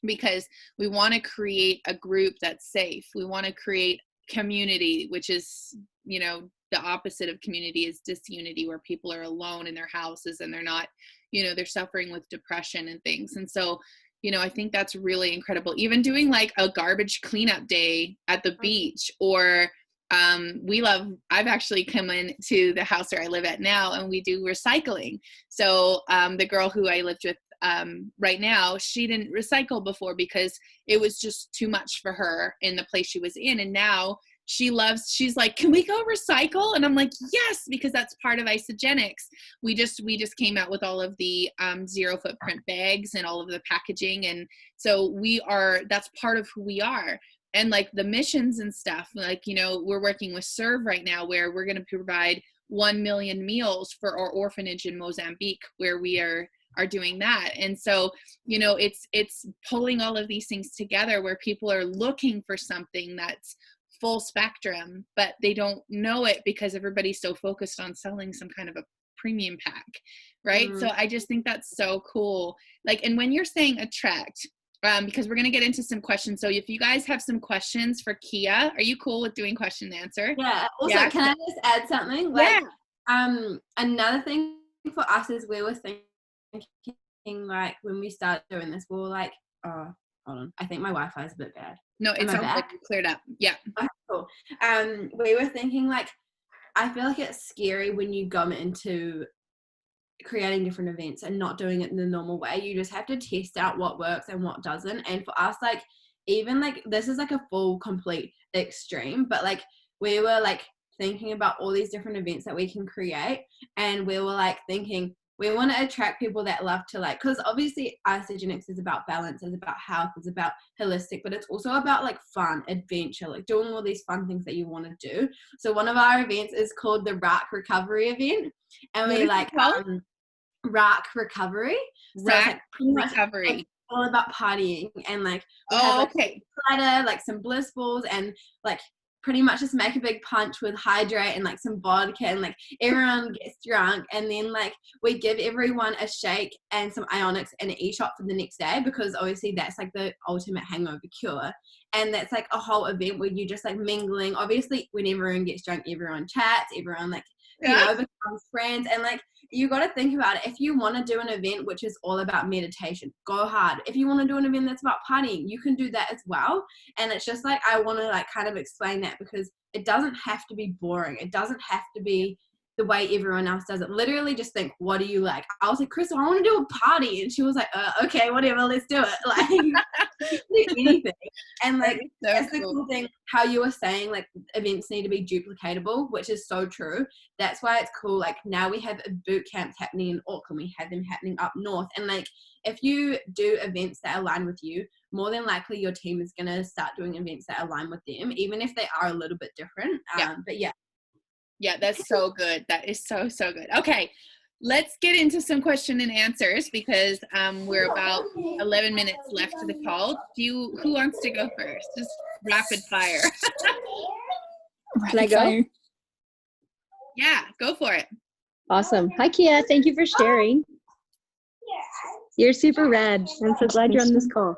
because we want to create a group that's safe. We want to create community, which is, you know, the opposite of community is disunity, where people are alone in their houses and they're not, you know, they're suffering with depression and things. And so, you know, I think that's really incredible. Even doing like a garbage cleanup day at the beach, or I've actually come into the house where I live at now, and we do recycling. So the girl who I lived with right now, she didn't recycle before because it was just too much for her in the place she was in. And now she's like, can we go recycle? And I'm like, yes, because that's part of Isogenics. We just came out with all of the 0 footprint bags and all of the packaging. And so that's part of who we are. And like the missions and stuff, like, you know, we're working with Serve right now, where we're going to provide 1 million meals for our orphanage in Mozambique, where we are doing that. And so, you know, it's pulling all of these things together, where people are looking for something that's full spectrum, but they don't know it because everybody's so focused on selling some kind of a premium pack, right? So I just think that's so cool. Like, and when you're saying attract, because we're going to get into some questions. So if you guys have some questions for Kiah, are you cool with doing question and answer? Yeah. Also, yeah. Can I just add something? Like, another thing for us is we were thinking, like, when we started doing this, we were like, oh, hold on. I think my Wi-Fi is a bit bad. No, it sounds like it cleared up. Yeah. Okay, cool. We were thinking, like, I feel like it's scary when you go into creating different events and not doing it in the normal way. You just have to test out what works and what doesn't. And for us, like, even like this is like a full complete extreme, but like we were like thinking about all these different events that we can create, and we were like thinking we want to attract people that love to, like, because obviously Isogenics is about balance, is about health, is about holistic, but it's also about like fun, adventure, like doing all these fun things that you want to do. So one of our events is called the Rack Recovery event, and we like Rack Recovery. Rack like, Recovery. Like, all about partying, and like okay, cider, like some bliss balls, and like pretty much just make a big punch with hydrate and like some vodka, and like everyone gets drunk, and then like we give everyone a shake and some ionics and an e-shot for the next day, because obviously that's like the ultimate hangover cure. And that's like a whole event where you just like mingling. Obviously when everyone gets drunk, everyone chats, everyone like you know, becomes friends. And like you got to think about it. If you want to do an event which is all about meditation, go hard. If you want to do an event that's about partying, you can do that as well. And it's just like I want to like kind of explain that, because it doesn't have to be boring. It doesn't have to be the way everyone else does it. Literally just think, what do you like? I was like, Krystal, I want to do a party. And she was like, okay, whatever, let's do it. Like do anything. And like that's the cool thing, how you were saying like events need to be duplicatable, which is so true. That's why it's cool. Like now we have boot camps happening in Auckland, we have them happening up north, and like if you do events that align with you, more than likely your team is going to start doing events that align with them, even if they are a little bit different. But yeah, that's so good. That is so good. Okay, let's get into some question and answers, because we're about 11 minutes left to the call. Who wants to go first? Just rapid fire. Can I go? Yeah, go for it. Awesome. Hi, Kiah. Thank you for sharing. You're super rad. I'm so glad you're on this call.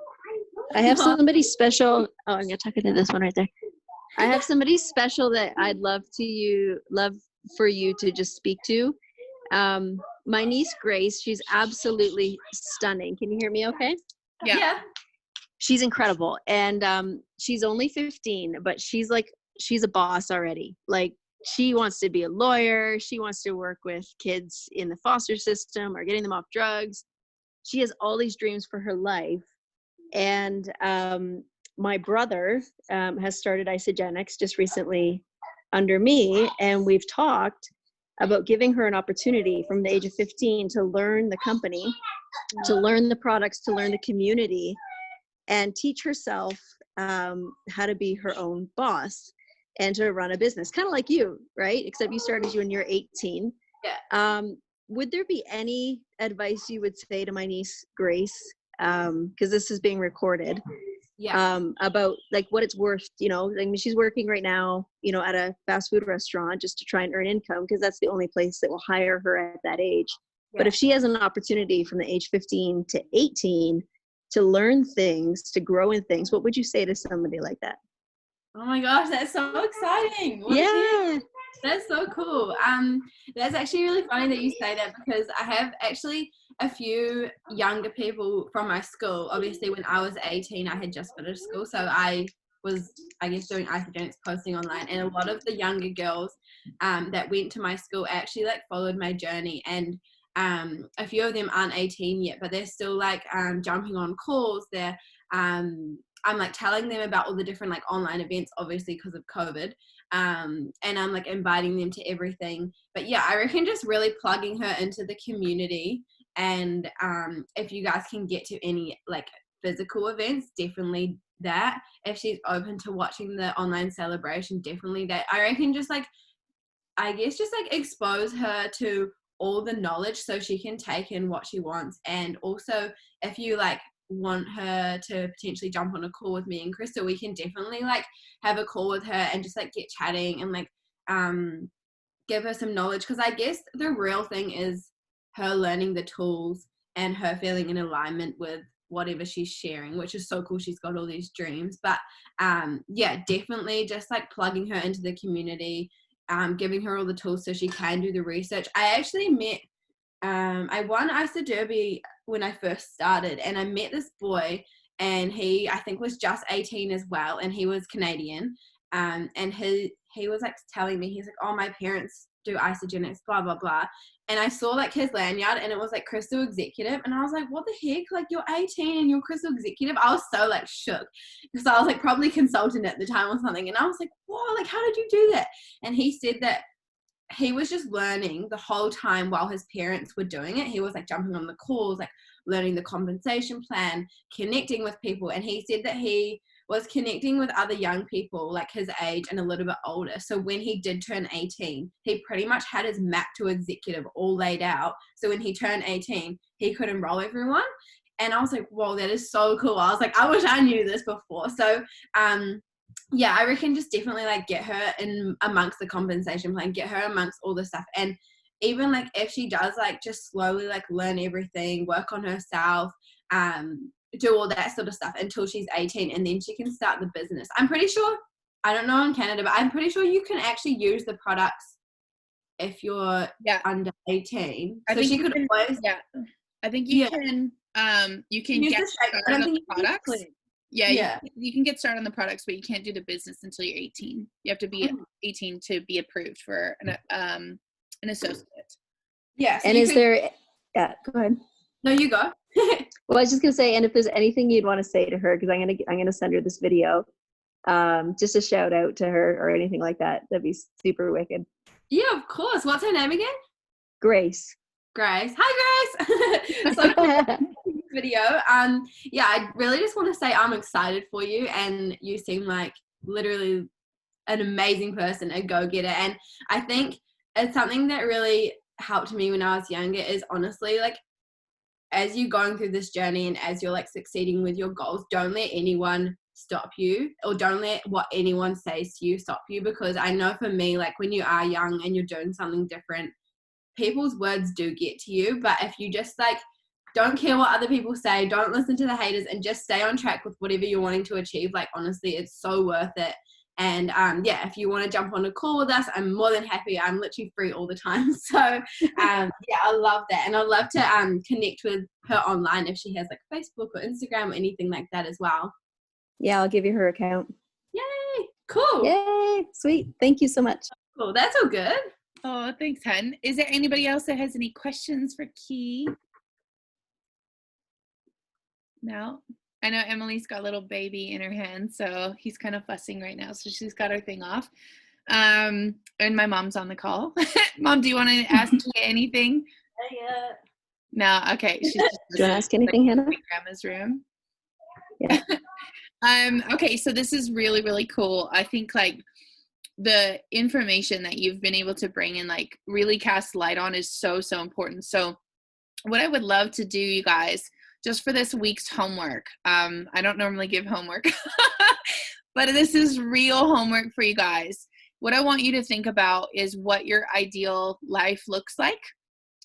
I have somebody special. Oh, I'm going to tuck it in this one right there. I have somebody special that I'd love for you to just speak to. My niece Grace, she's absolutely stunning. Can you hear me okay? Yeah. She's incredible. And she's only 15, but she's a boss already. Like she wants to be a lawyer. She wants to work with kids in the foster system or getting them off drugs. She has all these dreams for her life. And my brother has started Isogenics just recently under me, and we've talked about giving her an opportunity from the age of 15 to learn the company, to learn the products, to learn the community, and teach herself how to be her own boss and to run a business, kind of like you, right? Except you started when you're 18. Yeah. Would there be any advice you would say to my niece, Grace, because this is being recorded, about like what it's worth, I mean, she's working right now, at a fast food restaurant just to try and earn income, because that's the only place that will hire her at that age. Yeah. But if she has an opportunity from the age 15 to 18 to learn things, to grow in things, what would you say to somebody like that? Oh my gosh, that's so exciting. That's so cool. That's actually really funny that you say that, because I have actually a few younger people from my school. Obviously, when I was 18, I had just finished school, so I was, I guess, doing Isogenics, posting online, and a lot of the younger girls that went to my school actually like followed my journey, and a few of them aren't 18 yet, but they're still like jumping on calls. They're I'm like telling them about all the different like online events, obviously because of COVID, and I'm like inviting them to everything. But yeah, I reckon just really plugging her into the community, and if you guys can get to any like physical events, definitely that. If she's open to watching the online celebration, definitely that. I reckon just like, I guess just like expose her to all the knowledge so she can take in what she wants. And also, if you like want her to potentially jump on a call with me and Krystal, we can definitely like have a call with her and just like get chatting and like give her some knowledge, because I guess the real thing is her learning the tools and her feeling in alignment with whatever she's sharing, which is so cool. She's got all these dreams. But yeah, definitely just like plugging her into the community, giving her all the tools so she can do the research. I actually met I won ISA Derby when I first started, and I met this boy, and he I think was just 18 as well, and he was Canadian, and he was like telling me, he's like, oh, my parents do Isogenics, blah blah blah, and I saw like his lanyard and it was like Krystal Executive, and I was like, what the heck, like you're 18 and you're Krystal Executive? I was so like shook, because I was like probably consultant at the time or something, and I was like, whoa, like how did you do that? And he said that he was just learning the whole time while his parents were doing it. He was like jumping on the calls, like learning the compensation plan, connecting with people. And he said that he was connecting with other young people like his age and a little bit older. So when he did turn 18, he pretty much had his map to executive all laid out. So when he turned 18, he could enroll everyone. And I was like, whoa, that is so cool. I was like, I wish I knew this before. So, yeah, I reckon just definitely like get her in amongst the compensation plan, get her amongst all the stuff. And even like if she does like just slowly like learn everything, work on herself, do all that sort of stuff until she's 18, and then she can start the business. I'm pretty sure, I don't know in Canada, but I'm pretty sure you can actually use the products if you're under 18. I so think she could always, I think you can get started on the products. You can get started on the products, but you can't do the business until you're 18. You have to be 18 to be approved for an associate. Yeah. So and is there? Yeah, go ahead. No, you go. Well, I was just gonna say, and if there's anything you'd want to say to her, because I'm gonna send her this video, just a shout out to her or anything like that. That'd be super wicked. Yeah, of course. What's her name again? Grace. Hi, Grace. So cool video. Yeah, I really just want to say I'm excited for you, and you seem like literally an amazing person, a go-getter. And I think it's something that really helped me when I was younger is honestly like, as you're going through this journey and as you're like succeeding with your goals, don't let anyone stop you, or don't let what anyone says to you stop you. Because I know for me, like when you are young and you're doing something different, people's words do get to you. But if you just like don't care what other people say, don't listen to the haters, and just stay on track with whatever you're wanting to achieve, like honestly, it's so worth it. And yeah, if you want to jump on a call with us, I'm more than happy. I'm literally free all the time. So yeah, I love that. And I'd love to connect with her online if she has like Facebook or Instagram or anything like that as well. Yeah, I'll give you her account. Yay, cool. Yay, sweet. Thank you so much. Cool. That's all good. Oh, thanks, hun. Is there anybody else that has any questions for Key? No? I know Emily's got a little baby in her hand, so he's kind of fussing right now, so she's got her thing off. And my mom's on the call. Mom, do you want to ask Kia anything? No? Okay. She's just Do you want to ask anything, Hannah? in Grandma's room. Yeah. Okay, so this is really, really cool. I think like the information that you've been able to bring and like really cast light on is so, so important. So what I would love to do, you guys, just for this week's homework, I don't normally give homework, but this is real homework for you guys. What I want you to think about is what your ideal life looks like.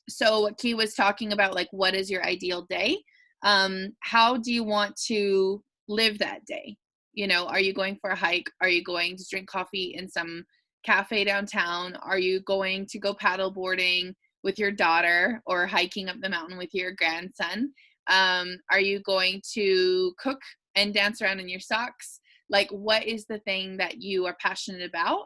So what Key was talking about, like, what is your ideal day? How do you want to live that day? You know, are you going for a hike? Are you going to drink coffee in some cafe downtown? Are you going to go paddle boarding with your daughter or hiking up the mountain with your grandson? Are you going to cook and dance around in your socks? Like, what is the thing that you are passionate about?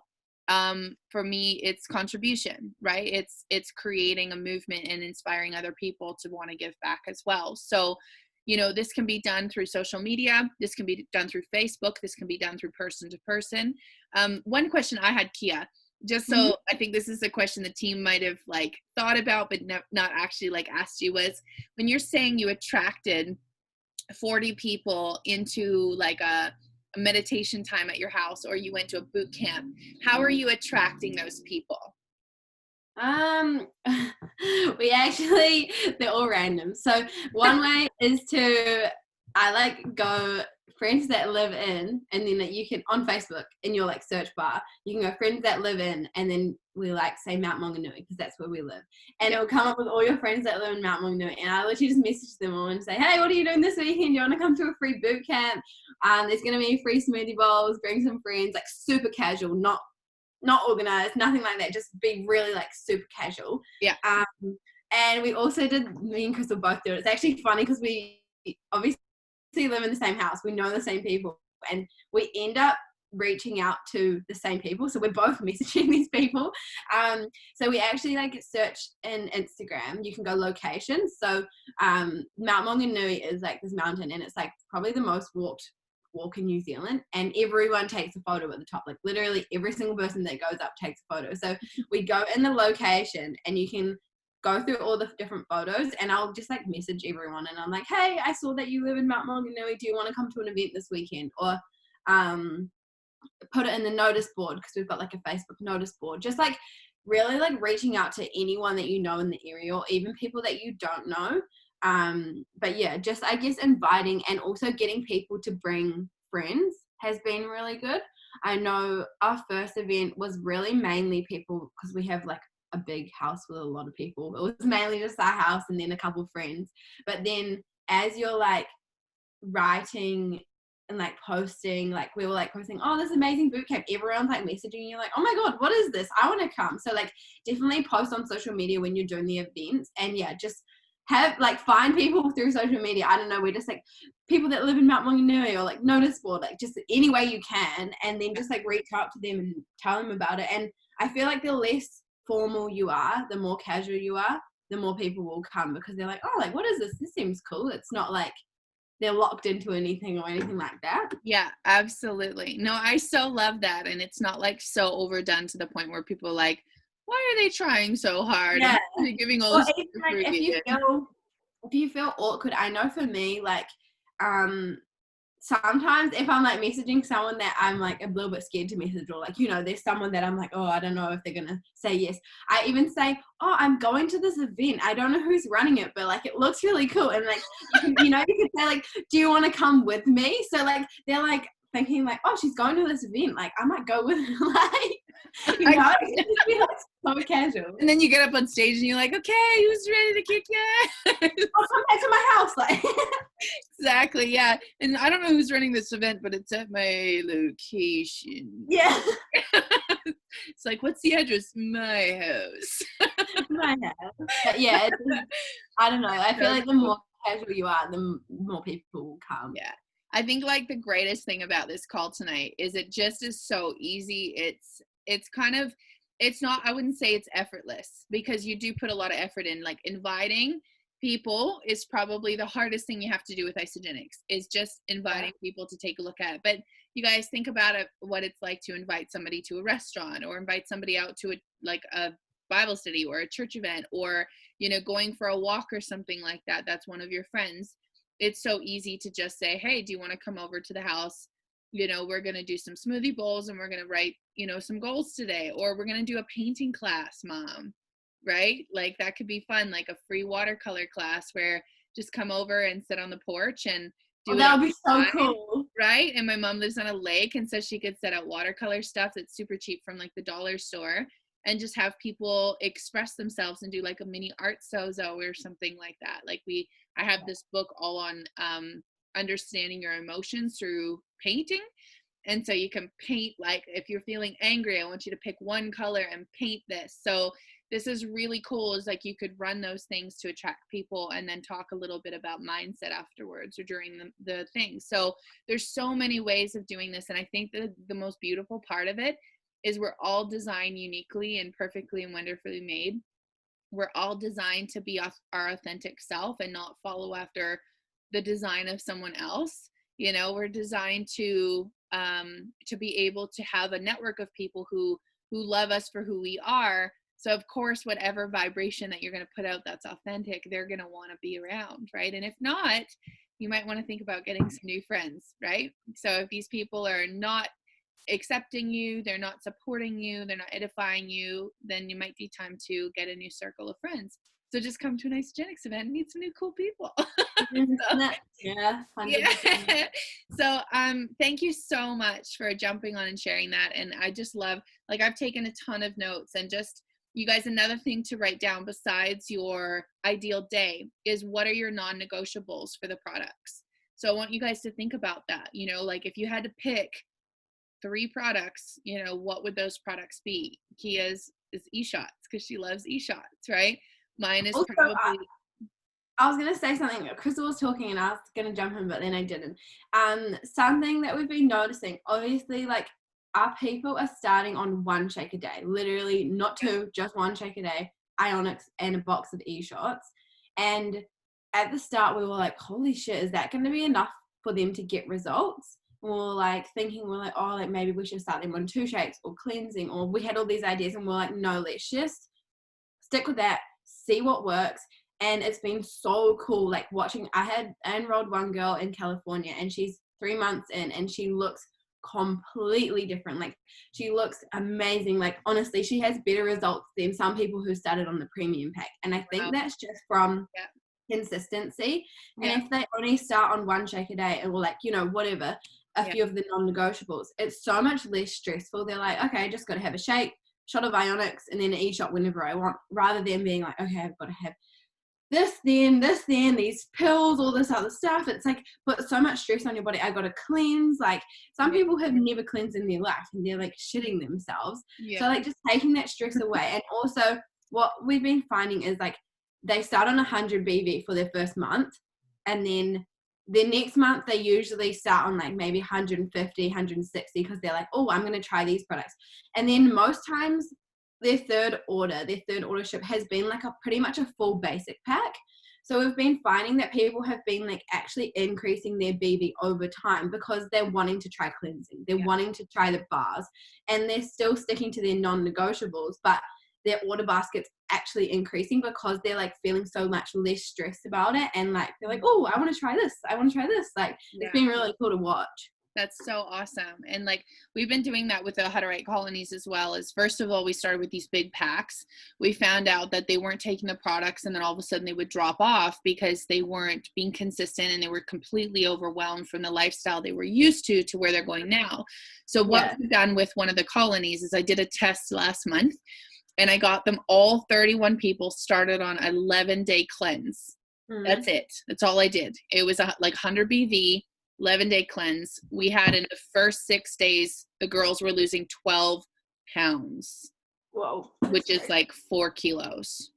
For me, it's contribution, right? It's creating a movement and inspiring other people to want to give back as well. So, you know, this can be done through social media. This can be done through Facebook. This can be done through person to person. One question I had, Kia, just so I think this is a question the team might have like thought about, but not actually like asked you, was when you're saying you attracted 40 people into like a meditation time at your house, or you went to a boot camp, how are you attracting those people? We actually, they're all random. So one way is I like go friends that live in, and then you can, on Facebook, in your like search bar, you can go friends that live in, and then we like say Mount Maunganui, because that's where we live. And it'll come up with all your friends that live in Mount Maunganui. And I literally just message them all and say, hey, what are you doing this weekend? Do you want to come to a free boot camp? There's going to be free smoothie bowls, bring some friends, like super casual, not organized, nothing like that, just be really like super casual. Yeah. And we also did, me and Krystal both do it. It's actually funny because we obviously live in the same house, we know the same people, and we end up reaching out to the same people, so we're both messaging these people. So we actually like search in Instagram, you can go locations. So Mount Maunganui is like this mountain, and it's like probably the most walk in New Zealand, and everyone takes a photo at the top. Like literally every single person that goes up takes a photo. So we go in the location, and you can go through all the different photos, and I'll just like message everyone, and I'm like, hey, I saw that you live in Mount Maunganui, do you want to come to an event this weekend? Or put it in the notice board, because we've got like a Facebook notice board. Just like really like reaching out to anyone that you know in the area, or even people that you don't know. But yeah, just I guess inviting, and also getting people to bring friends has been really good. I know our first event was really mainly people, because we have like a big house with a lot of people. It was mainly just our house and then a couple of friends. But then as you're like writing and like posting, like we were like posting, oh, this amazing boot camp, everyone's like messaging you like, oh my god, what is this, I want to come. So like definitely post on social media when you're doing the events, and yeah, just have like find people through social media. I don't know, we're just like people that live in Mount Maunganui, or like notice board, like just any way you can, and then just like reach out to them and tell them about it. And I feel like the less formal you are, the more casual you are, the more people will come, because they're like, oh, like what is this seems cool. It's not like they're locked into anything or anything like that. Yeah, absolutely. No, I so love that. And it's not like so overdone to the point where people are like, why are they trying so hard? Yeah. And giving all Well, this like, if you feel awkward, I know for me, like sometimes if I'm like messaging someone that I'm like a little bit scared to message, or like, you know, there's someone that I'm like, oh, I don't know if they're gonna say yes, I even say, oh, I'm going to this event, I don't know who's running it, but like it looks really cool. And like you know, you could say like, do you want to come with me? So like they're like thinking like, oh, she's going to this event, like I might go with her. Like, you know, it's just be like so casual. And then you get up on stage and you're like, okay, who's ready to kick you? I'll come back to my house. Like exactly, yeah. And I don't know who's running this event, but it's at my location. Yeah. It's like, what's the address? My house. My house. But yeah, I don't know. I feel like the more casual you are, the more people will come. Yeah. I think like the greatest thing about this call tonight is it just is so easy. It's kind of, it's not, I wouldn't say it's effortless, because you do put a lot of effort in. Like, inviting people is probably the hardest thing you have to do with Isogenics, is just inviting people to take a look at it. But you guys think about it, what it's like to invite somebody to a restaurant, or invite somebody out to a Bible study or a church event, or, you know, going for a walk or something like that. That's one of your friends. It's so easy to just say, hey, do you want to come over to the house? You know, we're going to do some smoothie bowls, and we're going to write, you know, some goals today, or we're going to do a painting class, Mom. Right? Like, that could be fun, like a free watercolor class where just come over and sit on the porch and do that would be so outside, cool. right? And my mom lives on a lake, and so she could set out watercolor stuff that's super cheap from like the dollar store, and just have people express themselves and do like a mini art sozo or something like that. Like, I have this book all on understanding your emotions through painting. And so you can paint, like, if you're feeling angry, I want you to pick one color and paint this. So this is really cool, is like, you could run those things to attract people, and then talk a little bit about mindset afterwards or during the thing. So there's so many ways of doing this. And I think that the most beautiful part of it is we're all designed uniquely and perfectly and wonderfully made. We're all designed to be our authentic self and not follow after the design of someone else. You know, we're designed to be able to have a network of people who love us for who we are. So of course, whatever vibration that you're going to put out that's authentic, they're going to want to be around, right? And if not, you might want to think about getting some new friends, right? So if these people are not accepting you, they're not supporting you, they're not edifying you, then you might be time to get a new circle of friends. So just come to an Isogenics event and meet some new cool people. Yeah, 100%. Yeah. So thank you so much for jumping on and sharing that. And I just love, like, I've taken a ton of notes, and just, you guys, another thing to write down besides your ideal day is, what are your non-negotiables for the products? So I want you guys to think about that. You know, like, if you had to pick 3 products, you know, what would those products be? Kiah's is e-shots, because she loves e-shots, right? Mine is Also, probably, I was going to say something. Krystal was talking and I was going to jump in, but then I didn't. Something that we've been noticing, obviously, like, our people are starting on 1 shake a day, literally not 2, just 1 shake a day, Ionics and a box of e-shots. And at the start, we were like, holy shit, is that going to be enough for them to get results? We were like thinking, we're like, oh, like, maybe we should start them on 2 shakes or cleansing, or we had all these ideas, and we're like, no, let's just stick with that, see what works. And it's been so cool, like, watching. I enrolled one girl in California, and she's 3 months in, and she looks completely different. Like, she looks amazing. Like, honestly, she has better results than some people who started on the premium pack. And I think that's just from consistency. And if they only start on 1 shake a day, and we're like, you know, whatever, a few of the non-negotiables, it's so much less stressful. They're like, okay, I just got to have a shake, shot of Ionics, and then an e-shot whenever I want, rather than being like, okay, I've got to have this, then, these pills, all this other stuff. It's like, put so much stress on your body. I got to cleanse. Like, some people have never cleansed in their life, and they're like shitting themselves. So like, just taking that stress away. And also, what we've been finding is, like, they start on 100 BV for their first month, and then the next month they usually start on like maybe 150, 160, because they're like, oh, I'm going to try these products. And then most times their third ordership has been like pretty much a full basic pack. So we've been finding that people have been like actually increasing their BV over time, because they're wanting to try cleansing, they're wanting to try the bars, and they're still sticking to their non-negotiables, but their order basket's actually increasing because they're like feeling so much less stressed about it, and like they're like, oh, I want to try this, like, it's been really cool to watch. That's so awesome. And like, we've been doing that with the Hutterite colonies as well. As first of all, we started with these big packs. We found out that they weren't taking the products, and then all of a sudden they would drop off because they weren't being consistent, and they were completely overwhelmed from the lifestyle they were used to where they're going now. So what we've done with one of the colonies is, I did a test last month, and I got them all 31 people started on an 11-day cleanse. That's it. That's all I did. It was like 100 BV, 11-day cleanse. We had, in the first 6 days, the girls were losing 12 pounds. Whoa. Which is like 4 kilos.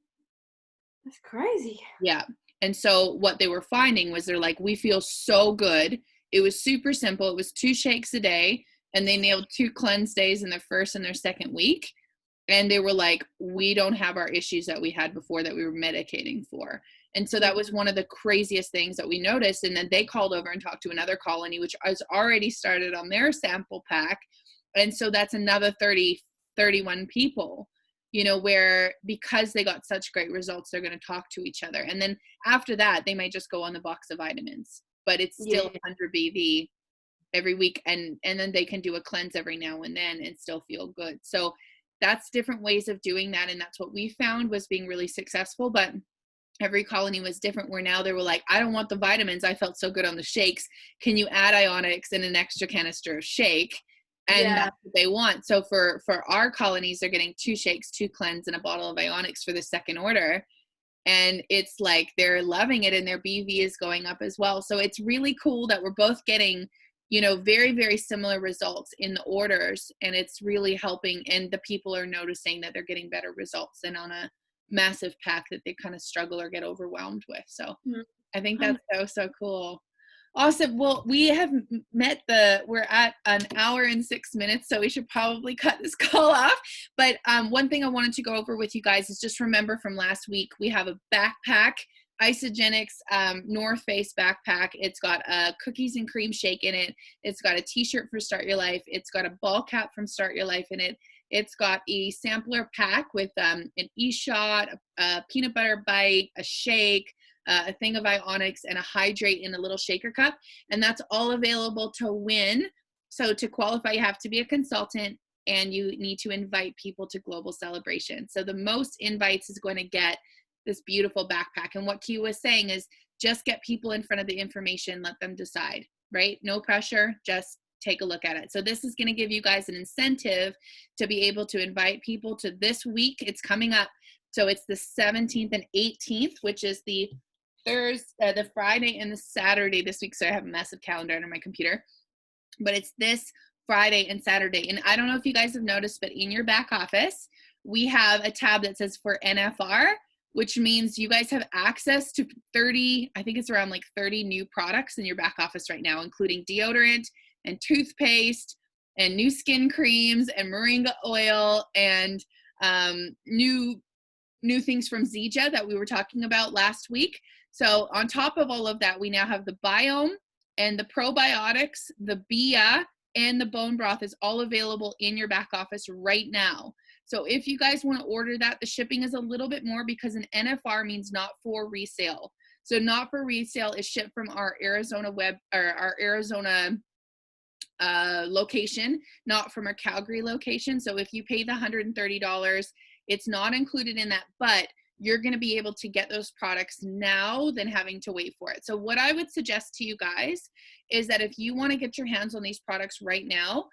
That's crazy. Yeah. And so what they were finding was, they're like, we feel so good. It was super simple. It was 2 shakes a day, and they nailed 2 cleanse days in their first and their second week. And they were like, we don't have our issues that we had before that we were medicating for. And so that was one of the craziest things that we noticed. And then they called over and talked to another colony, which was already started on their sample pack. And so that's another 31 people, you know, where because they got such great results, they're going to talk to each other. And then after that, they might just go on the box of vitamins, but it's still 100 BV every week. And then they can do a cleanse every now and then and still feel good. So that's different ways of doing that. And that's what we found was being really successful. But every colony was different, where now they were like, I don't want the vitamins. I felt so good on the shakes. Can you add ionics in an extra canister of shake? And that's what they want. So for our colonies, they're getting 2 shakes, 2 cleanse, and a bottle of ionics for the second order. And it's like, they're loving it, and their BV is going up as well. So it's really cool that we're both getting, you know, very, very similar results in the orders, and it's really helping. And the people are noticing that they're getting better results than on a massive pack that they kind of struggle or get overwhelmed with. So I think that's so cool. Awesome. Well, we have we're at an hour and 6 minutes, so we should probably cut this call off. But one thing I wanted to go over with you guys is just remember from last week, we have a backpack, Isogenics North Face backpack. It's got a cookies and cream shake in it. It's got a t-shirt for Start Your Life. It's got a ball cap from Start Your Life in it. It's got a sampler pack with an e-shot, a peanut butter bite, a shake, a thing of ionics, and a hydrate in a little shaker cup. And that's all available to win. So to qualify, you have to be a consultant, and you need to invite people to Global Celebration. So the most invites is going to get this beautiful backpack. And what Kiah was saying is just get people in front of the information, let them decide, right? No pressure, just take a look at it. So this is going to give you guys an incentive to be able to invite people to this week. It's coming up. So it's the 17th and 18th, which is the Friday and the Saturday this week. So I have a massive calendar under my computer, but it's this Friday and Saturday. And I don't know if you guys have noticed, but in your back office, we have a tab that says for NFR, which means you guys have access to 30, I think it's around like 30 new products in your back office right now, including deodorant and toothpaste and new skin creams and moringa oil and new things from Zija that we were talking about last week. So on top of all of that, we now have the Biome and the probiotics, the Bia, and the bone broth is all available in your back office right now. So if you guys want to order that, the shipping is a little bit more because an NFR means not for resale. So not for resale is shipped from our Arizona location, not from our Calgary location. So if you pay the $130, it's not included in that, but you're going to be able to get those products now than having to wait for it. So what I would suggest to you guys is that if you want to get your hands on these products right now,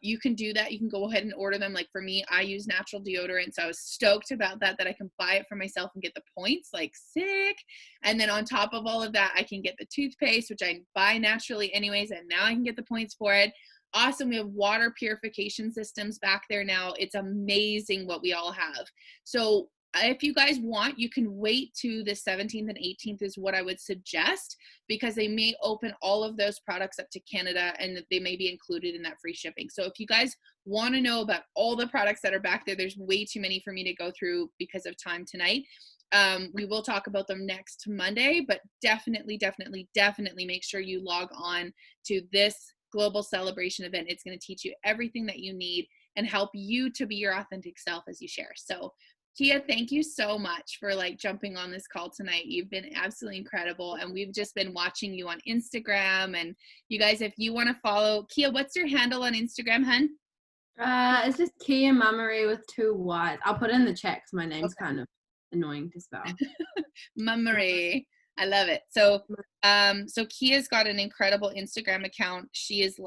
you can do that. You can go ahead and order them. Like for me, I use natural deodorant. So I was stoked about that I can buy it for myself and get the points, like sick. And then on top of all of that, I can get the toothpaste, which I buy naturally anyways. And now I can get the points for it. Awesome. We have water purification systems back there now. It's amazing what we all have. So if you guys want, you can wait to the 17th and 18th is what I would suggest, because they may open all of those products up to Canada and they may be included in that free shipping. So if you guys want to know about all the products that are back there, there's way too many for me to go through because of time tonight. We will talk about them next Monday, but definitely make sure you log on to this Global Celebration event. It's going to teach you everything that you need and help you to be your authentic self as you share. So Kiah, thank you so much for jumping on this call tonight. You've been absolutely incredible. And we've just been watching you on Instagram. And you guys, if you want to follow Kiah, what's your handle on Instagram, hun? It's just Kiah Mummery with 2 Y's. I'll put it in the chat because my name's kind of annoying to spell. Mummery. I love it. So Kiah's got an incredible Instagram account. She is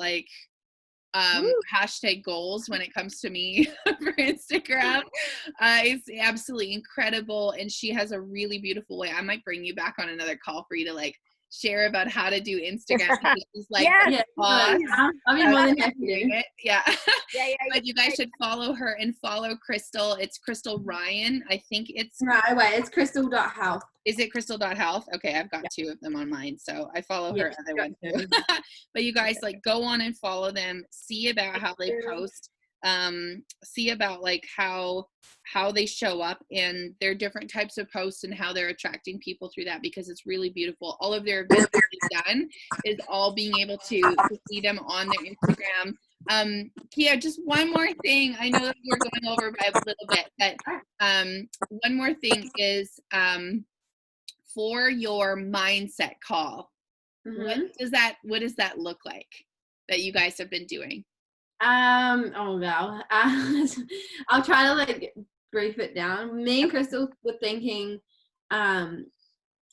hashtag goals when it comes to me for Instagram. It's absolutely incredible. And she has a really beautiful way. I might bring you back on another call for you to share about how to do Instagram. She's I'll be more than happy doing it. Yeah. But you guys should follow her and follow Krystal. It's Krystal Ryan. I think it's it's Krystal.health. Is it Krystal.health? Okay, I've got 2 of them on mine, so I follow her other one too. But you guys go on and follow them, see about how they post. see about like how they show up and their different types of posts and how they're attracting people through that, because it's really beautiful. All of their events they've done is all being able to see them on their Instagram. Kiah, just one more thing. I know that we're going over by a little bit, but one more thing is for your mindset call. What does that look like that you guys have been doing? Oh wow. I'll try to like brief it down. Me and Krystal were thinking,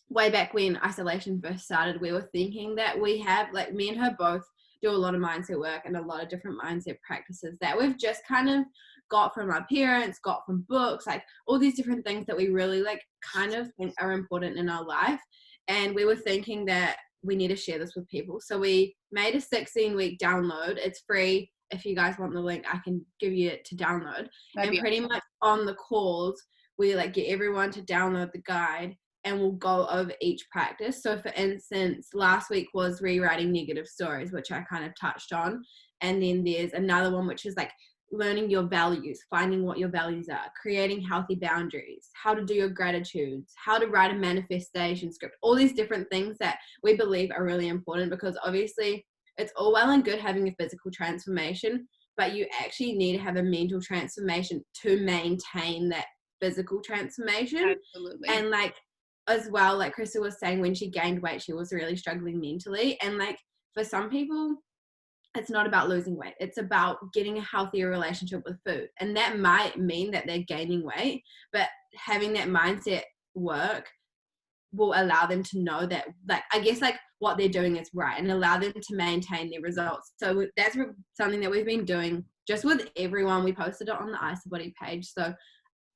way back when isolation first started, we were thinking that we have, like, me and her both do a lot of mindset work and a lot of different mindset practices that we've just kind of got from our parents, got from books, like all these different things that we really like kind of think are important in our life. And we were thinking that we need to share this with people. So we made a 16-week download. It's free. If you guys want the link, I can give you it to download. And pretty much on the calls, we like get everyone to download the guide and we'll go over each practice. So for instance, last week was rewriting negative stories, which I kind of touched on. And then there's another one, which is like learning your values, finding what your values are, creating healthy boundaries, how to do your gratitudes, how to write a manifestation script, all these different things that we believe are really important, because obviously it's all well and good having a physical transformation, but you actually need to have a mental transformation to maintain that physical transformation. Absolutely. And like, as well, like Krystal was saying, when she gained weight, she was really struggling mentally. And like for some people, it's not about losing weight. It's about getting a healthier relationship with food. And that might mean that they're gaining weight, but having that mindset work will allow them to know that, like, I guess like what they're doing is right and allow them to maintain their results. So that's something that we've been doing just with everyone. We posted it on the IsaBody page. So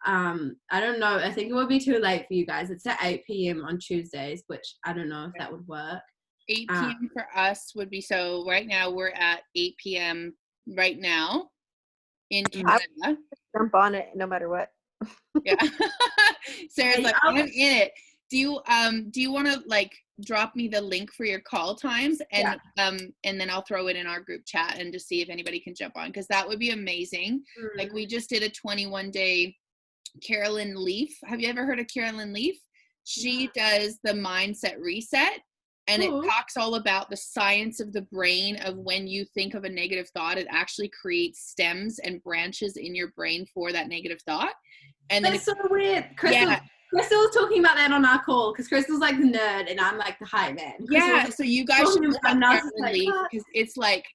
I don't know. I think it would be too late for you guys. It's at 8 p.m. on Tuesdays, which I don't know if that would work. 8 p.m. for us would be, so right now we're at 8 p.m. right now in Canada. Jump on it no matter what. Yeah. Sarah's like, I'm in it. Do you want to like drop me the link for your call times and then I'll throw it in our group chat and just see if anybody can jump on, because that would be amazing. Like we just did a 21-day Carolyn Leaf. Have you ever heard of Carolyn Leaf? She does the mindset reset, and it talks all about the science of the brain of when you think of a negative thought, it actually creates stems and branches in your brain for that negative thought. And that's so weird. Krystal was talking about that on our call, because Krystal's like the nerd and I'm like the hype man. Yeah, so you guys should look up Carolyn Leaf, because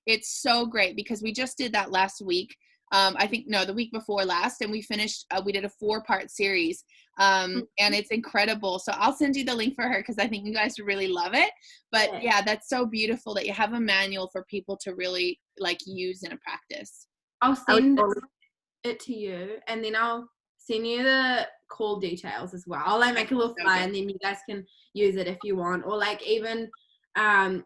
it's so great, because we just did that last week. I think the week before last, and we finished we did a 4-part series, and it's incredible. So I'll send you the link for her, because I think you guys would really love it. But yeah, that's so beautiful that you have a manual for people to really like use in a practice. I'll send it to you, and then I'll send you the call details as well. I'll like make a little flyer, and then you guys can use it if you want, or like even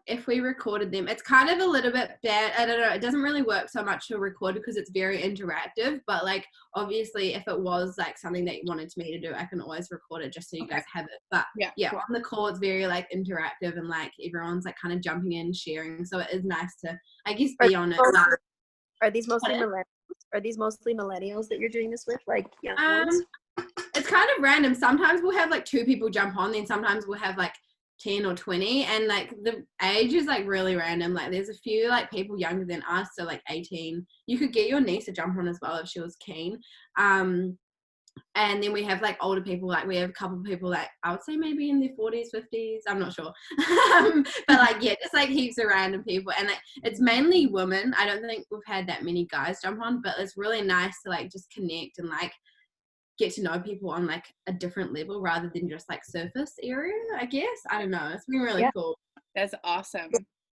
if we recorded them, it's kind of a little bit bad. I don't know. It doesn't really work so much to record because it's very interactive, but like obviously if it was like something that you wanted me to do, I can always record it just so you guys have it. But yeah, on the call, it's very like interactive and like everyone's like kind of jumping in, sharing. So it is nice to, I guess, be on it. Are these mostly millennials? Are these mostly millennials that you're doing this with? Like young ones? It's kind of random. Sometimes we'll have like 2 people jump on, then sometimes we'll have like 10 or 20, and like the age is like really random. Like there's a few like people younger than us, so like 18. You could get your niece to jump on as well if she was keen. And then we have like older people, like we have a couple of people like I would say maybe in their 40s, 50s, I'm not sure. But like yeah, just like heaps of random people, and like it's mainly women. I don't think we've had that many guys jump on, but it's really nice to like just connect and like get to know people on like a different level rather than just like surface area, I guess. I don't know. It's been really cool. That's awesome.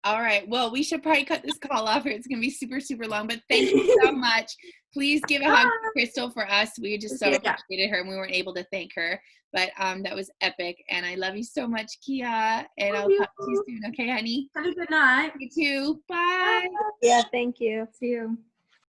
All right. Well, we should probably cut this call off, or it's going to be super, super long, but thank you so much. Please give a hug to Krystal for us. We just so appreciated her, and we weren't able to thank her, but that was epic. And I love you so much, Kiah, and I'll talk to you soon. Okay, honey? Have a good night. You too. Bye. Yeah, thank you. See you.